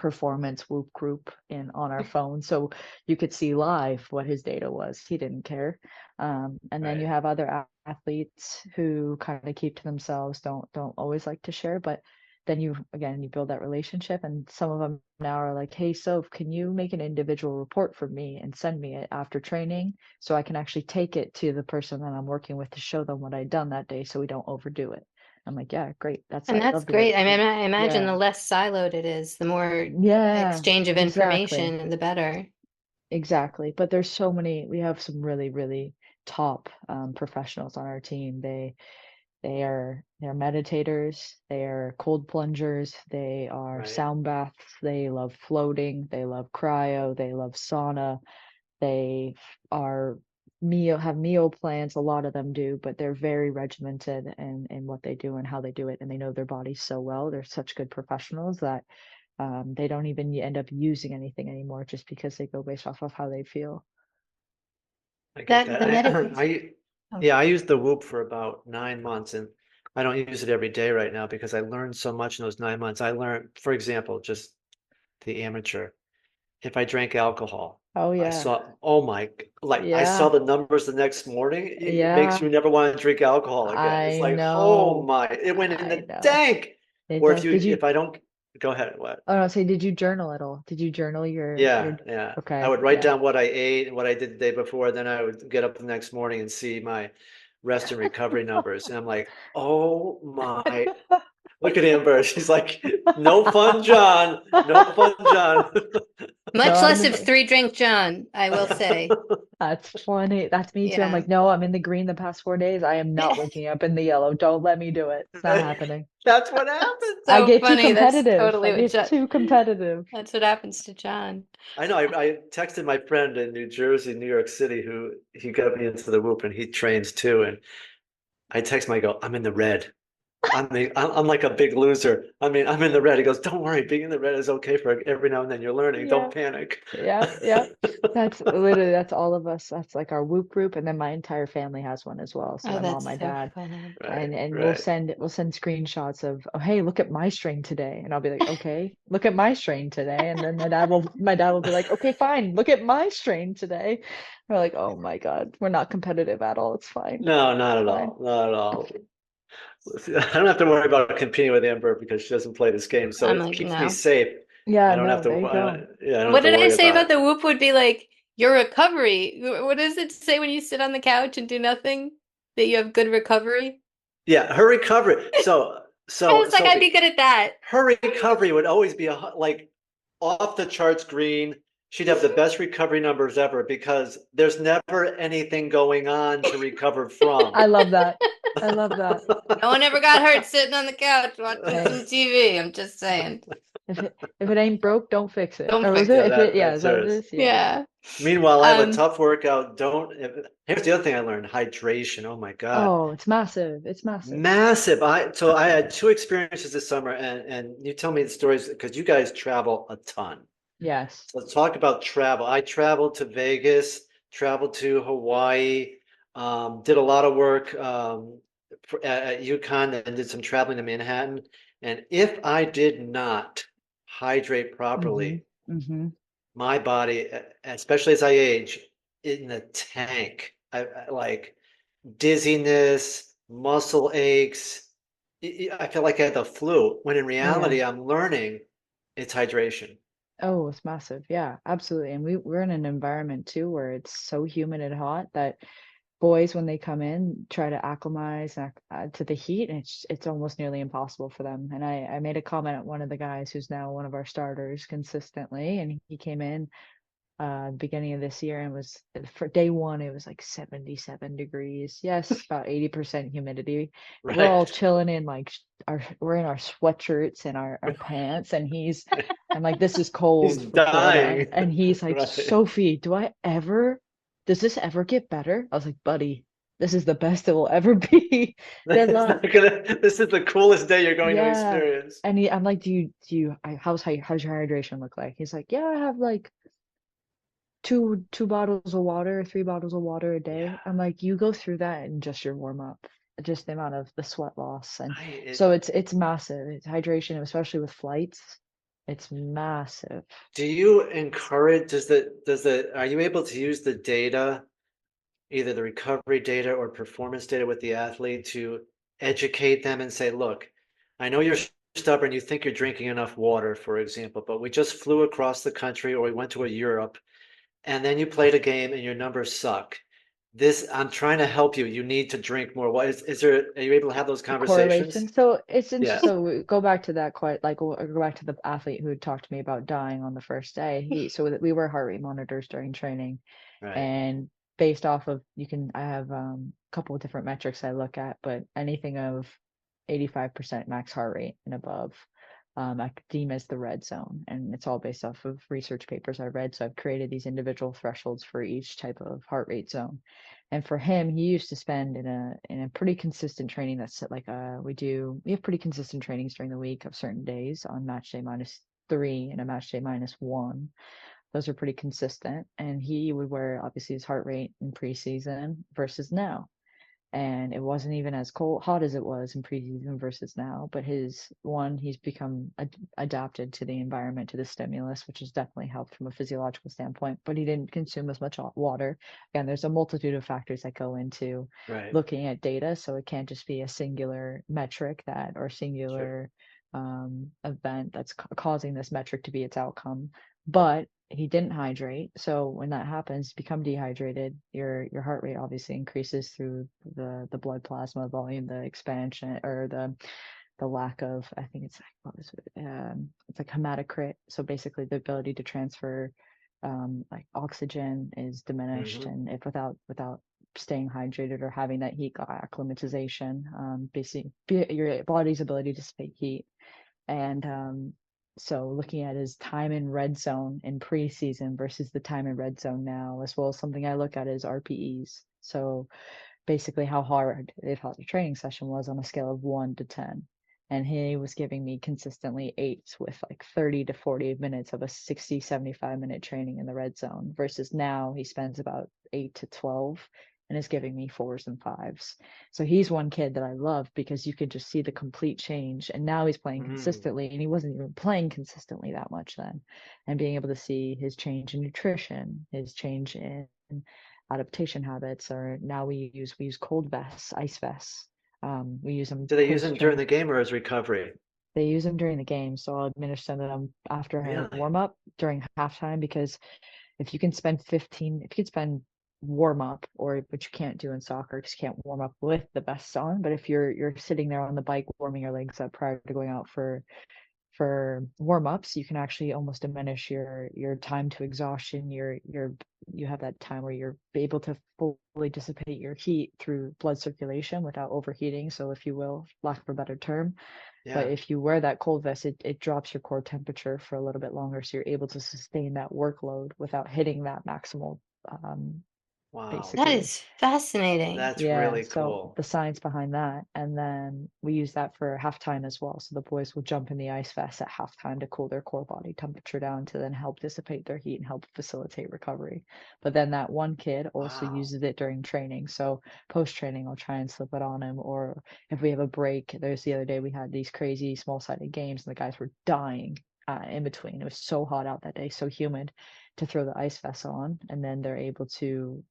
performance Whoop group on our phone, so you could see live what his data was. He didn't care. And then you Right. have other athletes who kind of keep to themselves, don't always like to share, but then you build that relationship, and some of them now are like, hey, Soph, can you make an individual report for me and send me it after training so I can actually take it to the person that I'm working with to show them what I'd done that day so we don't overdo it. I'm like, yeah, great. And I'd that's love to work great. I with mean, you. I imagine Yeah. the less siloed it is, the more Yeah, exchange of exactly. information, the better. Exactly. But there's so many, we have some really, really top professionals on our team. They're meditators, they are cold plungers, they are Right. sound baths, they love floating, they love cryo, they love sauna, they are have meal plans, a lot of them do, but they're very regimented in what they do and how they do it, and they know their bodies so well. They're such good professionals that they don't even end up using anything anymore just because they go based off of how they feel. I get That that. the meditation. Oh, Yeah, I used the Whoop for about 9 months, and I don't use it every day right now because I learned so much in those 9 months. I learned, for example, just the amateur. If I drank alcohol, Oh I yeah. saw, oh my, like I saw Yeah. the numbers the next morning. It makes Yeah. you never want to drink alcohol again. It's I like, oh know. my, it went in I the know. tank. It Or if does. you, Did you if I don't, go ahead. What? Oh no, say did you journal at all? Did you journal your Yeah, yeah. I okay, would write yeah. down what I ate and what I did the day before. Then I would get up the next morning and see my rest and recovery numbers. And I'm like, oh my, look at Amber. She's like, no fun, John. No fun, John. No, much I'm less in of the three drink John, I will say. That's funny. That's me too. I'm Yeah. like, no, I'm in the green the past 4 days. I am not waking up in the yellow. Don't let me do it. It's not happening. That's what That's happens. I so get too funny. That's competitive. totally I what get John, too competitive. that's what happens to John. I know. I texted my friend in New Jersey, New York City, who he got me into the Whoop and he trains too. And I text him, I go, I'm in the red. I'm like a big loser. I mean, I'm in the red. He goes, don't worry, being in the red is okay for every now and then. You're learning. Yeah. Don't panic. Yeah, yeah. That's all of us. That's like our Whoop group, and then my entire family has one as well. So Oh, my mom, that's my so dad, funny. Right, and right. we'll send screenshots of, oh hey, look at my strain today, and I'll be like, okay, look at my strain today, and then my dad will be like, okay, fine, look at my strain today. We're like, oh my God, we're not competitive at all. It's fine. No, not It's at fine. all. Not at all. I don't have to worry about competing with Amber because she doesn't play this game, so I'm it like, keeps me no. safe. Yeah, I don't have no, to. there you go. Yeah, I don't have What to did I worry say about about it. the whoop would be like your recovery? What does it say when you sit on the couch and do nothing? That you have good recovery? Yeah, her recovery. I was like, I'd Sophie, be good at that. her recovery would always be like off the charts green. She'd have the best recovery numbers ever because there's never anything going on to recover from. I love that. I love that. No one ever got hurt sitting on the couch watching Hey, some TV. I'm just saying. if it ain't broke, don't fix it. Don't Or was fix it? Yeah, If it, yeah, is that's that what it hers. is? Yeah. Yeah. Meanwhile, I have a Um, tough workout. Here's the other thing I learned, hydration. Oh my God. Oh, it's massive. It's massive. Massive. I had two experiences this summer and you tell me the stories because you guys travel a ton. Yes. So let's talk about travel. I traveled to Vegas, traveled to Hawaii, did a lot of work at UConn and did some traveling to Manhattan. And if I did not hydrate Mm-hmm. properly, Mm-hmm. my body, especially as I age, in the tank. I like dizziness, muscle aches. I feel like I had the flu, when in Yeah. reality, I'm learning it's hydration. Oh, it's massive. Yeah, absolutely. And we're in an environment too where it's so humid and hot that boys, when they come in, try to acclimatize to the heat, and it's almost nearly impossible for them. And I made a comment at one of the guys who's now one of our starters consistently, and he came in beginning of this year and was for day one it was like 77 degrees, yes, about 80% humidity. We're all Right. chilling in like we're in our sweatshirts and our pants, and I'm like, this is He's cold for Florida, dying. and he's like, Right. Sophie, does this ever get better? I was like, buddy, this is the best it will ever be. Good It's luck. not gonna, this is the coolest day you're going to Yeah. experience. And I'm like, how's your hydration look like? He's like, yeah, I have like two bottles of water, 3 bottles of water a Yeah. day. I'm like, you go through that in just your warm up, just the amount of the sweat loss. And I, so it, it's massive. It's hydration, especially with flights. It's massive. Do you encourage, are you able to use the data, either the recovery data or performance data with the athlete to educate them and say, look, I know you're stubborn, you think you're drinking enough water, for example, but we just flew across the country or we went to a Europe and then you played a game and your numbers suck. I'm trying to help you. You need to drink more. Are you able to have those The correlation. conversations? So it's interesting. Yeah. So we go back to that quite like go back to the athlete who had talked to me about dying on the first day. So that we were heart rate monitors during training, Right. and based off of I have a couple of different metrics I look at, but anything of 85% max heart rate and above, I deem as the red zone, and it's all based off of research papers I read. So I've created these individual thresholds for each type of heart rate zone. And for him, he used to spend in a pretty consistent training that's like we have pretty consistent trainings during the week of certain days on match day -3 and a match day -1. Those are pretty consistent. And he would wear obviously his heart rate in preseason versus now. And it wasn't even as hot as it was in preseason versus now. But he's become adapted to the environment, to the stimulus, which has definitely helped from a physiological standpoint. But he didn't consume as much water. Again, there's a multitude of factors that go into Right. looking at data, so it can't just be a singular metric or Sure. singular event that's causing this metric to be its outcome. But he didn't hydrate, so when that happens, you become dehydrated, your heart rate obviously increases through the blood plasma volume, the expansion or the lack of, I think it's like what was it? It's like hematocrit. So basically the ability to transfer like oxygen is diminished, and if without staying hydrated or having that heat acclimatization, basically your body's ability to dissipate heat. And so looking at his time in red zone in preseason versus the time in red zone now, as well as something I look at is RPEs. So basically how hard they thought the training session was on a scale of 1 to 10. And he was giving me consistently 8s with like 30 to 40 minutes of a 60, 75-minute training in the red zone versus now he spends about 8 to 12 and is giving me 4s and 5s. So he's one kid that I love because you could just see the complete change. And now he's playing consistently, and he wasn't even playing consistently that much then. And being able to see his change in nutrition, his change in adaptation habits, or now we use cold vests, ice vests. We use them Do they use post them during train. the game or as recovery? They use them during the game, so I'll administer them after a Really? warm up during halftime, because if you can spend warm up, or which you can't do in soccer because you can't warm up with the vest on, but if you're sitting there on the bike warming your legs up prior to going out for warm-ups, you can actually almost diminish your time to exhaustion. You have that time where you're able to fully dissipate your heat through blood circulation without overheating, so if you will, lack of a better term. But Yeah. if you wear that cold vest, it drops your core temperature for a little bit longer, so you're able to sustain that workload without hitting that maximal Wow. That basically. is fascinating. That's Yeah, really so cool. the science behind that. And then we use that for halftime as well. So the boys will jump in the ice vest at halftime to cool their core body temperature down to then help dissipate their heat and help facilitate recovery. But then that one kid also Wow. uses it during training. So post training, I'll try and slip it on him. Or if we have a break, there's the other day we had these crazy small-sided games and the guys were dying in between. It was so hot out that day, so humid, to throw the ice vest on, and then they're able to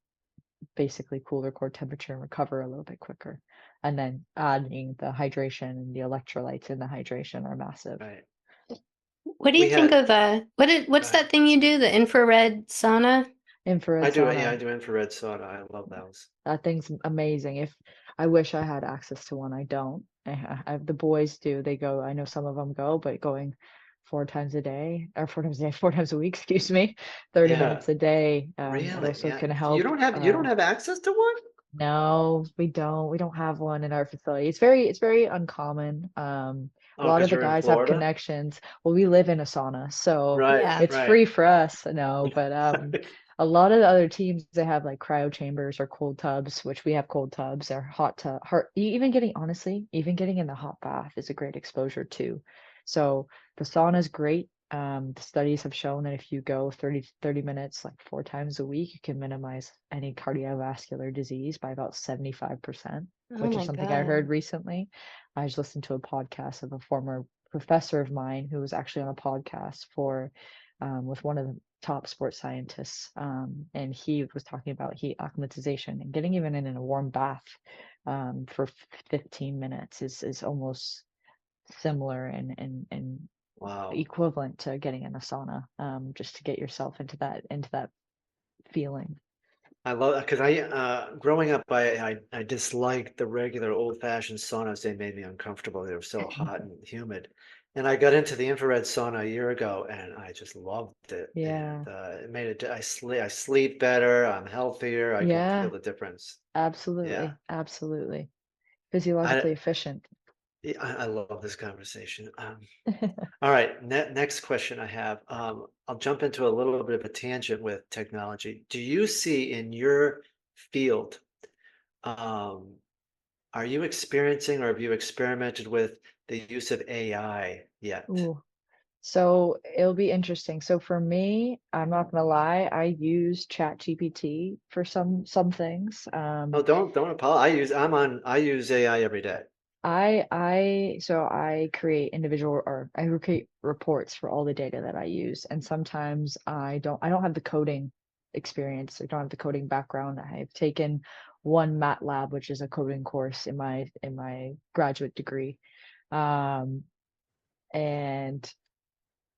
basically cool their core temperature and recover a little bit quicker. And then adding the hydration and the electrolytes in the hydration are massive. Right. What do you We think had, of go what's ahead. that thing you do, the infrared sauna? Infrared sauna, I do infrared sauna. I love those. that thing's amazing. If I wish I had access to one, I don't. The boys do. They go. I know some of them go, but going 4 times a day, or 4 times a day, 4 times a week, excuse me, 30 Yeah. minutes a day. It Really? also Yeah. can help. You don't have access to one? No, we don't. We don't have one in our facility. It's very uncommon. A Oh, lot because of the you're in guys have Florida? connections. Well, we live in a sauna, so Right, Yeah. it's right. free for us. No, but a lot of the other teams, they have like cryo chambers or cold tubs, which we have cold tubs or hot tub. Even even getting in the hot bath is a great exposure too. So the sauna is great. The studies have shown that if you go 30 minutes, like 4 times a week, you can minimize any cardiovascular disease by about 75%, Oh which is my something I heard God. recently. I just listened to a podcast of a former professor of mine who was actually on a podcast for with one of the top sports scientists, and he was talking about heat acclimatization and getting even in a warm bath for 15 minutes is almost similar and Wow. equivalent to getting in a sauna, just to get yourself into that feeling. I love because growing up I disliked the regular old-fashioned saunas. They made me uncomfortable. They were so hot and humid. And I got into the infrared sauna a year ago and I just loved it. Yeah, And it made it I sleep better, I'm healthier, I can feel yeah, the difference. Yeah. absolutely, absolutely. I Physiologically efficient. yeah, I love this conversation. All right, next question I have. I'll jump into a little bit of a tangent with technology. Do you see in your field, um, are you experiencing or have you experimented with the use of AI yet? Ooh. So it'll be interesting. So for me, I'm not gonna lie, I use ChatGPT for some things. Oh, don't apologize. I use AI every day. I create I create reports for all the data that I use, and sometimes I don't have the coding experience. I don't have the coding background. I've taken one MATLAB, which is a coding course in my graduate degree. Um, and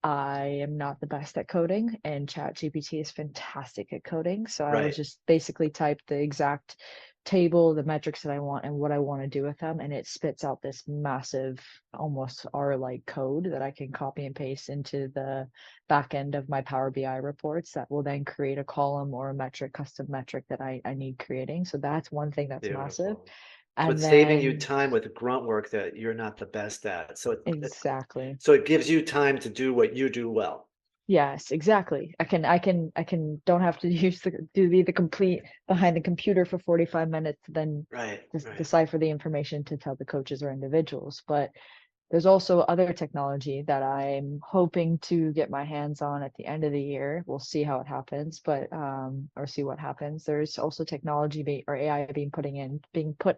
I am not the best at coding, and ChatGPT is fantastic at coding. So I will Right. just basically type the exact table, the metrics that I want, and what I want to do with them, and it spits out this massive, almost R-like code that I can copy and paste into the back end of my Power BI reports that will then create a column or a metric, custom metric that I need creating. So that's one thing that's massive. Beautiful. So And it's saving you then time with grunt work that you're not the best at. exactly. So it gives you time to do what you do well. Yes, exactly. I can don't have to be the complete behind the computer for 45 minutes to then Right, right. decipher the information to tell the coaches or individuals. But there's also other technology that I'm hoping to get my hands on at the end of the year. We'll see how it happens, but or see what happens. There's also or AI being put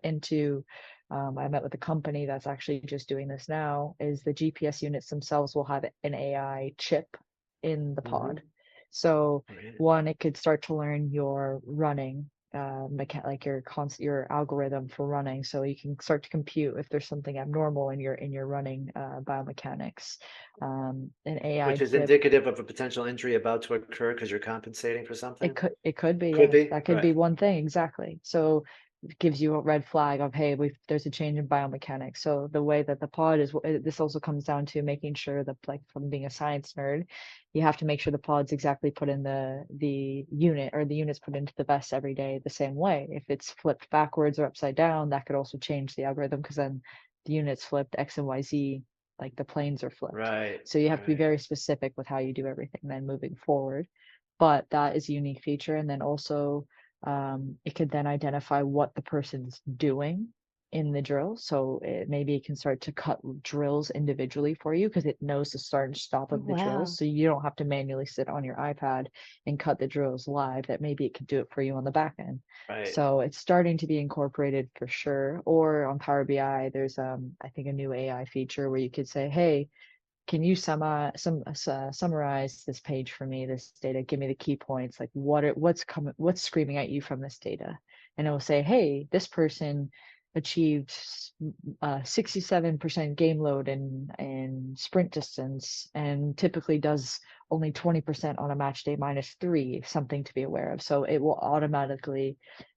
into I met with a company that's actually just doing this now, is the GPS units themselves will have an AI chip in the Hmm. pod. So Right. one, it could start to learn your running like your algorithm for running, so you can start to compute if there's something abnormal in your running biomechanics. An AI Which is chip, indicative of a potential injury about to occur because you're compensating for something? it could be, Could yeah, be, that could right. be one thing exactly. So it gives you a red flag of, hey, there's a change in biomechanics. So the way that the pod is, this also comes down to making sure that, like, from being a science nerd, you have to make sure the pod's exactly put in the unit, or the unit's put into the vest every day the same way. If it's flipped backwards or upside down, that could also change the algorithm, because then the unit's flipped X and Y Z, like the planes are flipped. Right, So you have to be right. very specific with how you do everything then moving forward. But that is a unique feature. And then also it could then identify what the person's doing in the drill. So maybe it can start to cut drills individually for you, because it knows the start and stop Oh, of the drills. wow. So you don't have to manually sit on your iPad and cut the drills live. That maybe it can do it for you on the back end. Right. So it's starting to be incorporated for sure. Or on Power BI, there's I think a new AI feature where you could say, hey, can you summarize this page for me, this data? Give me the key points. Like what's screaming at you from this data? And it will say, hey, this person achieved 67% game load and sprint distance, and typically does only 20% on a match day -3, something to be aware of. So it will automatically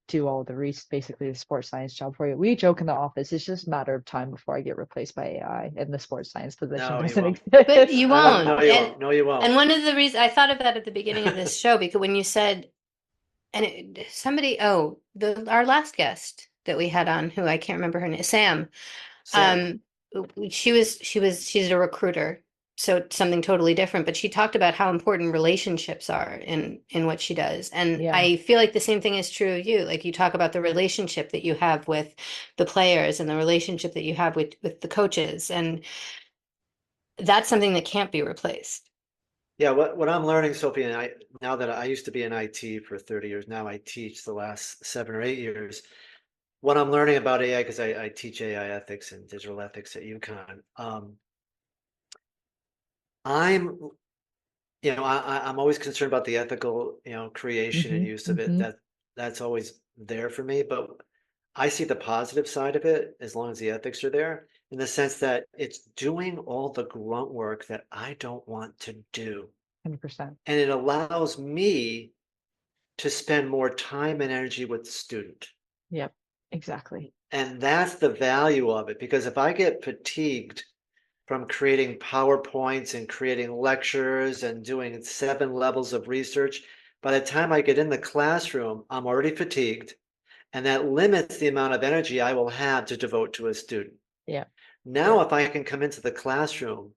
do all the basically the sports science job for you. We joke in the office, it's just a matter of time before I get replaced by AI and the sports science position No, you doesn't won't. But you exist. No, won't. no, you won't. No, you And won't. one of the reasons I thought of that at the beginning of this show, because when you said, and somebody, our last guest that we had on, who I can't remember her name, Sam. Sam. Um, she's a recruiter, so it's something totally different. But she talked about how important relationships are in what she does, and Yeah, I feel like the same thing is true of you. Like, you talk about the relationship that you have with the players and the relationship that you have with the coaches, and that's something that can't be replaced. Yeah, what I'm learning, Sophie, and now that I used to be in IT for 30 years, now I teach the last 7 or 8 years. What I'm learning about AI, because I teach AI ethics and digital ethics at UConn, I'm, I'm always concerned about the ethical, creation and Hmm. use of it. Hmm. That's always there for me, but I see the positive side of it as long as the ethics are there, in the sense that it's doing all the grunt work that I don't want to do. 100%. And it allows me to spend more time and energy with the student. Yep, exactly. And that's the value of it, because if I get fatigued from creating PowerPoints and creating lectures and doing 7 levels of research, by the time I get in the classroom, I'm already fatigued, and that limits the amount of energy I will have to devote to a student. Yeah. Now, Yeah. if I can come into the classroom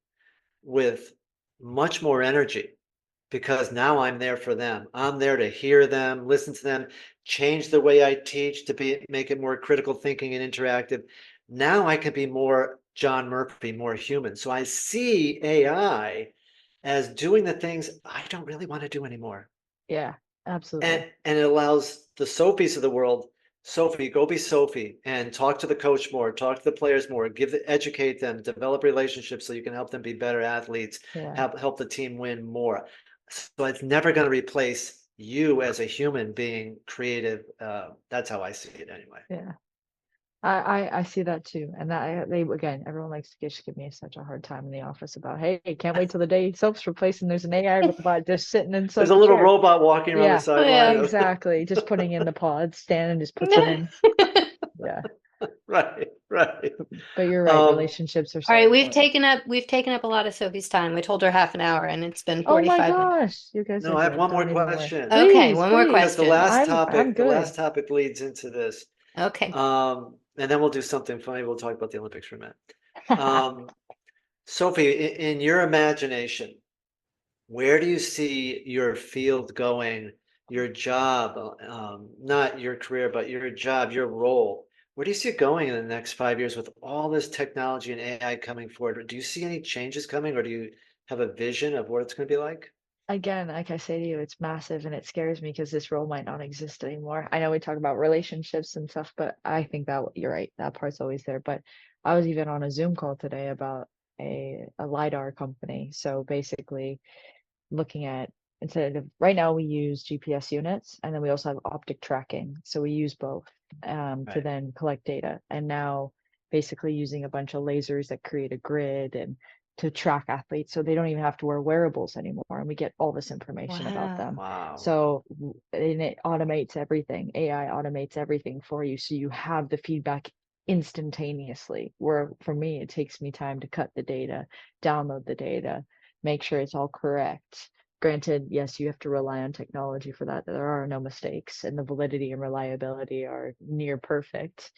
with much more energy, because now I'm there for them. I'm there to hear them, listen to them, change the way I teach to make it more critical thinking and interactive. Now I can be more John Murphy, more human. So I see AI as doing the things I don't really want to do anymore. Yeah, And absolutely. and it allows the Sophies of the world, Sophie, go be Sophie and talk to the coach more, talk to the players more, educate them, develop relationships so you can help them be better athletes, Yeah. help the team win more. So it's never going to replace you as a human being creative. That's how I see it anyway. Yeah. I see that too. And that they again, everyone likes to just give me such a hard time in the office about, hey, can't wait till the day soap's replaced and there's an AI robot just sitting in There's a some little chair. robot walking around the Yeah, Oh, sideline. yeah. exactly. Just putting in the pods, Stan and just puts them in. Yeah. Right, right. But you're right, Um, relationships are All so right, important. we've taken up a lot of Sophie's time. We told her half an hour and it's been Oh my 45 minutes. gosh, you guys no, are I have good. one more Don't even worry. question. Okay, Please, one more please. Because question. I'm the good. last topic leads into this. Okay. And then we'll do something funny. We'll talk about the Olympics for a minute. Um, Sophie, in your imagination, where do you see your field going, your job, not your career, but your job, your role? Where do you see it going in the next 5 years with all this technology and AI coming forward? Do you see any changes coming, or do you have a vision of what it's going to be like? Again, like I say to you, it's massive and it scares me because this role might not exist anymore. I know we talk about relationships and stuff, but I think that you're right. That part's always there. But I was even on a Zoom call today about a LiDAR company. So basically looking at instead of right now we use GPS units and then we also have optic tracking. So we use both to Right. then collect data. And now basically using a bunch of lasers that create a grid and to track athletes so they don't even have to wear wearables anymore and we get all this information about them. Wow. Wow. So and it automates everything. AI automates everything for you so you have the feedback instantaneously. Where for me it takes me time to cut the data, download the data, make sure it's all correct. Granted, yes, you have to rely on technology for that. There are no mistakes, and the validity and reliability are near perfect.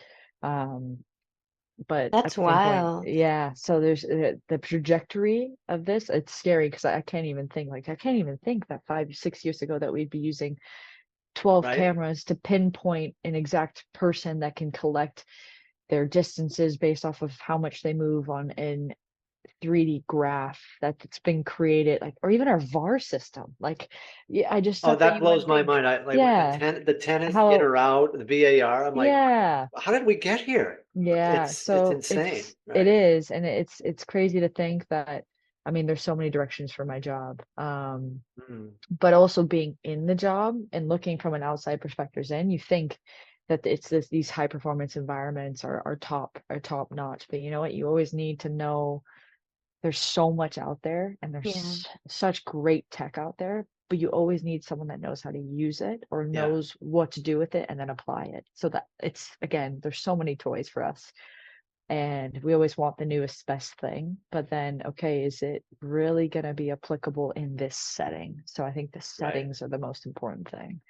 Um, but at That's the same point, wild. yeah. So there's the trajectory of this. It's scary because I can't even think. Like I can't even think that 5, 6 years ago that we'd be using 12 Right. cameras to pinpoint an exact person that can collect their distances based off of how much they move on an 3D graph that's been created, like, or even our VAR system. Like, yeah, I just Oh, stuff that that you blows wouldn't my think. mind. I like with Yeah, the tennis in how, or out, the VAR. I'm like, yeah, how did we get here? yeah. It's So insane, it right? is, and it's crazy to think that. I mean, there's so many directions for my job. Mm, But also being in the job and looking from an outside perspective in, you think that it's these high performance environments are top notch. But you know what? You always need to know there's so much out there and Yeah. there's such great tech out there, but you always need someone that knows how to use it or yeah, knows what to do with it and then apply it. So that it's again, there's so many toys for us. And we always want the newest best thing, but then okay, is it really going to be applicable in this setting? So I think the right. settings are the most important thing.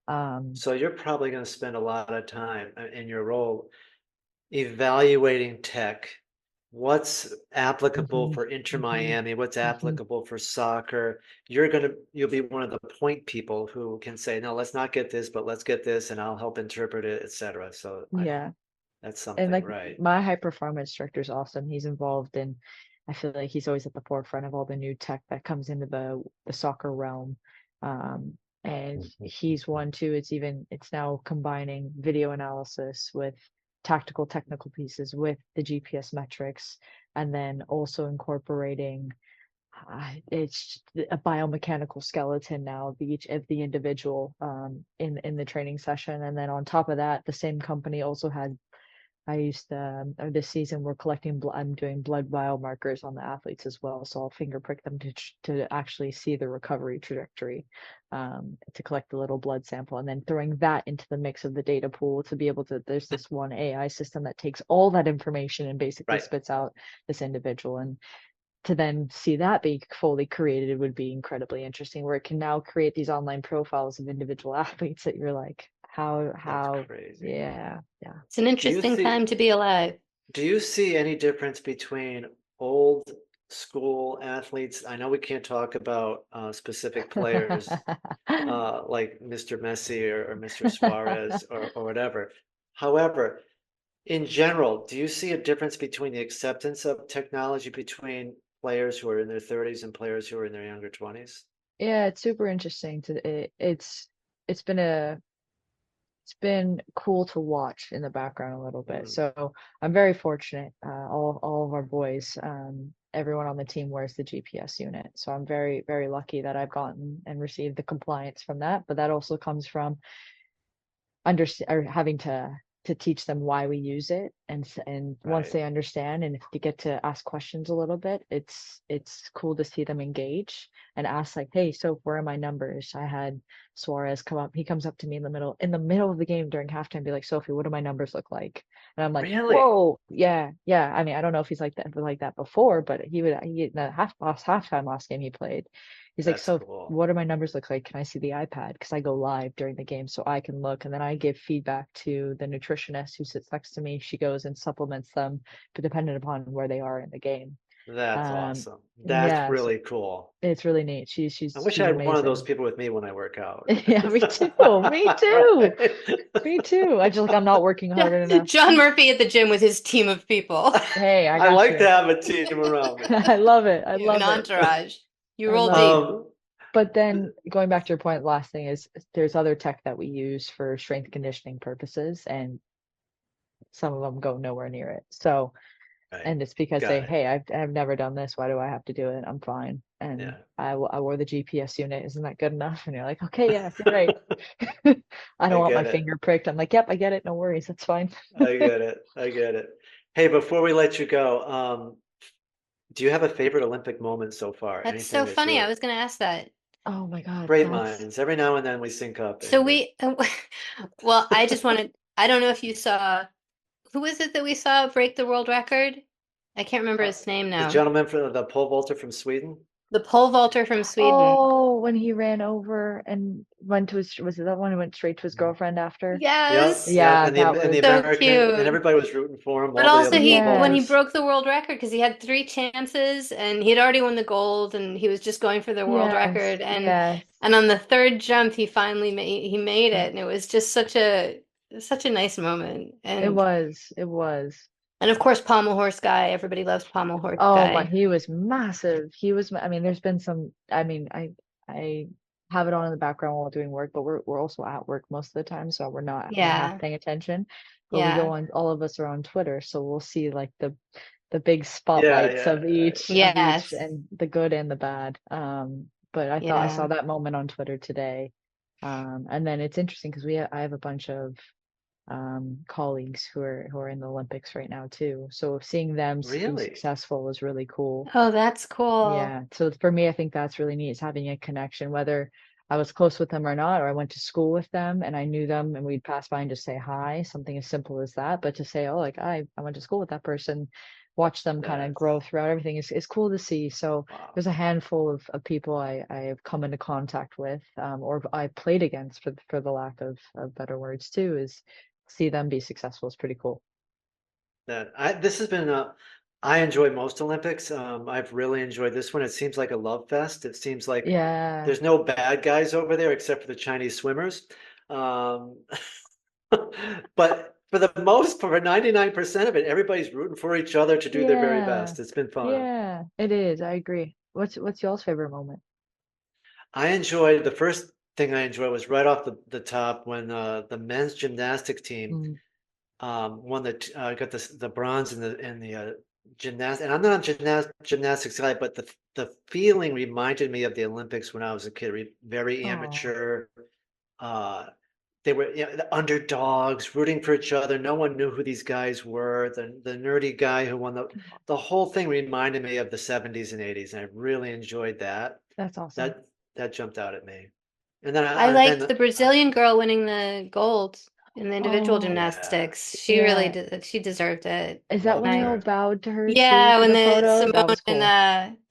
Um, So you're probably going to spend a lot of time in your role evaluating tech. What's applicable mhm, for Inter mhm, Miami? What's mhm. applicable for soccer? You'll be one of the point people who can say, no, let's not get this, but let's get this, and I'll help interpret it, etc. So Yeah. that's And something, like right? my high performance director is awesome. He's involved in, I feel like he's always at the forefront of all the new tech that comes into the soccer realm. And he's one too. It's now combining video analysis with tactical technical pieces with the GPS metrics, and then also incorporating it's a biomechanical skeleton now of each of the individual in the training session. And then on top of that, the same company also had I used or this season we're collecting I'm doing blood biomarkers on the athletes as well. So I'll finger prick them to actually see the recovery trajectory, to collect the little blood sample and then throwing that into the mix of the data pool to be able to, there's this one AI system that takes all that information and basically Right. spits out this individual. And to then see that be fully created would be incredibly interesting, where it can now create these online profiles of individual athletes that you're like, That's how, crazy. yeah. It's an interesting time to be alive. Do you see any difference between old school athletes? I know we can't talk about specific players like Mr. Messi or Mr. Suarez or whatever. However, in general, do you see a difference between the acceptance of technology between players who are in their 30s and players who are in their younger 20s? Yeah, it's super interesting it's been it's been cool to watch in the background a little bit. Mm, So I'm very fortunate. All of our boys, everyone on the team wears the GPS unit. So I'm very, very lucky that I've gotten and received the compliance from that. But that also comes from understand or having to teach them why we use it, and once right. they understand and if you get to ask questions a little bit, it's cool to see them engage and ask like, hey, so where are my numbers? I had Suarez come up, he comes up to me in the middle of the game during halftime, be like, Sophie, what do my numbers look like? And I'm like, Really? whoa, yeah. I mean, I don't know if he's like that before, but he in the halftime last game he played, he's like, That's so cool. what do my numbers look like? Can I see the iPad? Because I go live during the game so I can look. And then I give feedback to the nutritionist who sits next to me. She goes and supplements them, but dependent upon where they are in the game. That's Um, awesome. That's yeah, so really cool. it's really neat. I wish I She's had one of those amazing. people with me when I work out. Yeah, me too. Me too. Me too. I just like I'm not working hard enough. John Murphy at the gym with his team of people. Hey, I I got like to you. have a team around me. I love it. I You have an love it. entourage. You I roll love it. deep. Um, But then going back to your point, last thing is there's other tech that we use for strength conditioning purposes, and some of them go nowhere near it. So, right. and it's because Got it. hey, I've never done this. Why do I have to do it? I'm fine. And Yeah. I wore the GPS unit. Isn't that good enough? And you're like, okay, yeah, you're right. I don't I want my get it. finger pricked. I'm like, yep, I get it. No worries. That's fine. I get it. I get it. Hey, before we let you go, do you have a favorite Olympic moment so far? That's Anything so that's funny. I really was going to ask that. Oh my God, great that's minds? Every now and then we sync up, So Amber. we, well, I just wanted, I don't know if you saw, who was it that we saw break the world record? I can't remember Uh, his name the now. gentleman from the pole vaulter from Sweden. The pole vaulter from Sweden. oh, when he ran over and went to his, was it that one who went straight to his girlfriend after? Yep, Yes. yep. Yeah, that And the was, So American and cute. everybody was rooting for him. But All the also other pole when he yes, vaulters. broke the world record, because he had three chances and he'd already won the gold and he was just going for the world yes, record, yes. and on the third jump he finally made it, and it was just such a nice moment. It was. And of course Pommel Horse Guy, everybody loves Pommel Horse Oh my, Guy. he was massive. I mean, there's been some, I mean, I have it on in the background while doing work, but we're also at work most of the time, so we're not half Yeah. paying attention. But we go Yeah. on, all of us are on Twitter, so we'll see like the big Yeah, spotlights yeah, of each Yes. and the good and the bad. But I thought I saw Yeah. that moment on Twitter today. And then it's interesting because I have a bunch of colleagues who are in the Olympics right now too. So seeing them be really. successful was really cool. Oh, that's cool. Yeah. So for me, I think that's really neat is having a connection, whether I was close with them or not, or I went to school with them and I knew them and we'd pass by and just say hi, something as simple as that. But to say, oh, like I went to school with that person, watch them kind of That's grow throughout everything is cool to see. So wow. there's a handful of people I have come into contact with, or I played against for the lack of better words too, is see them be successful is pretty cool. That I this has been I enjoy most Olympics. I've really enjoyed this one. It seems like a love fest. It seems like Yeah. there's no bad guys over there except for the Chinese swimmers. Um, but for 99% of it, everybody's rooting for each other to do their very Yeah. best. It's been fun. Yeah, it is. I agree. What's y'all's favorite moment? I enjoyed the first thing I enjoyed was right off the top when the men's gymnastic team Mm. won got the bronze in the gymnastics, and I'm not a gymnastics guy, but the feeling reminded me of the Olympics when I was a kid. Very Oh, amateur. Uh, they were, the underdogs rooting for each other. No one knew who these guys were. The nerdy guy who won the whole thing reminded me of the 70s and 80s, and I really enjoyed that. that's awesome. That that jumped out at me. And then I liked the uh, Brazilian girl winning the gold in the individual Oh, yeah, gymnastics. She really yeah. did. She deserved it. Is that when loved they all I, her. bowed to her too yeah, for when the the photo? That Simone was cool.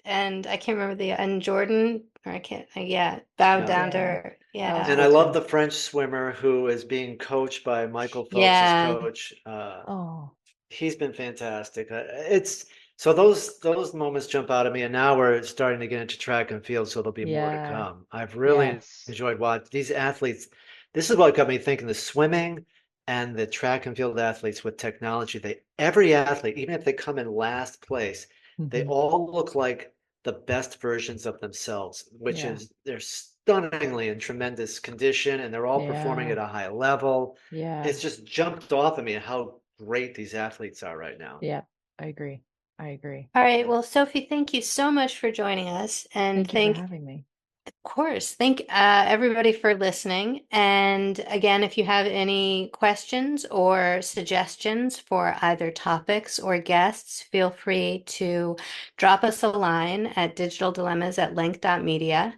and I can't remember the and Jordan or I can't. Yeah, bowed Yeah. down to Yeah, her. that was And Yeah, I cool love too. the French swimmer who is being coached by Michael Phelps's yeah. coach. Oh, He's been fantastic. It's so those moments jump out at me, and now we're starting to get into track and field, so there'll be more to yeah. come. I've really Yes. enjoyed watching these athletes. This is what got me thinking: the swimming and the track and field athletes with technology. Every athlete, even if they come in last place, they Hmm. all look like the best versions of themselves, which Yeah. is they're stunningly in tremendous condition, and they're all performing Yeah. at a high level. Yeah. It's just jumped off at me how great these athletes are right now. Yeah. I agree. I agree. All right. Well, Sophie, thank you so much for joining us, and Thank you for thank having me. Of course. Thank everybody for listening. And again, if you have any questions or suggestions for either topics or guests, feel free to drop us a line at digitaldilemmas@lenk.media.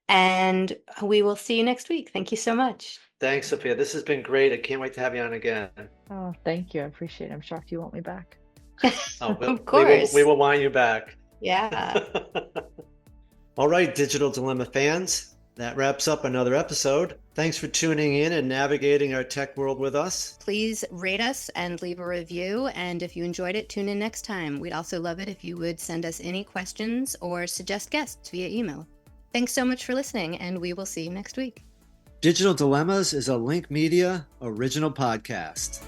And we will see you next week. Thank you so much. Thanks, Sophia. This has been great. I can't wait to have you on again. Oh, thank you. I appreciate it. I'm shocked you want me back. Oh, Of we course. will want you back. Yeah. All right, Digital Dilemma fans, that wraps up another episode. Thanks for tuning in and navigating our tech world with us. Please rate us and leave a review. And if you enjoyed it, tune in next time. We'd also love it if you would send us any questions or suggest guests via email. Thanks so much for listening, and we will see you next week. Digital Dilemmas is a Link Media original podcast.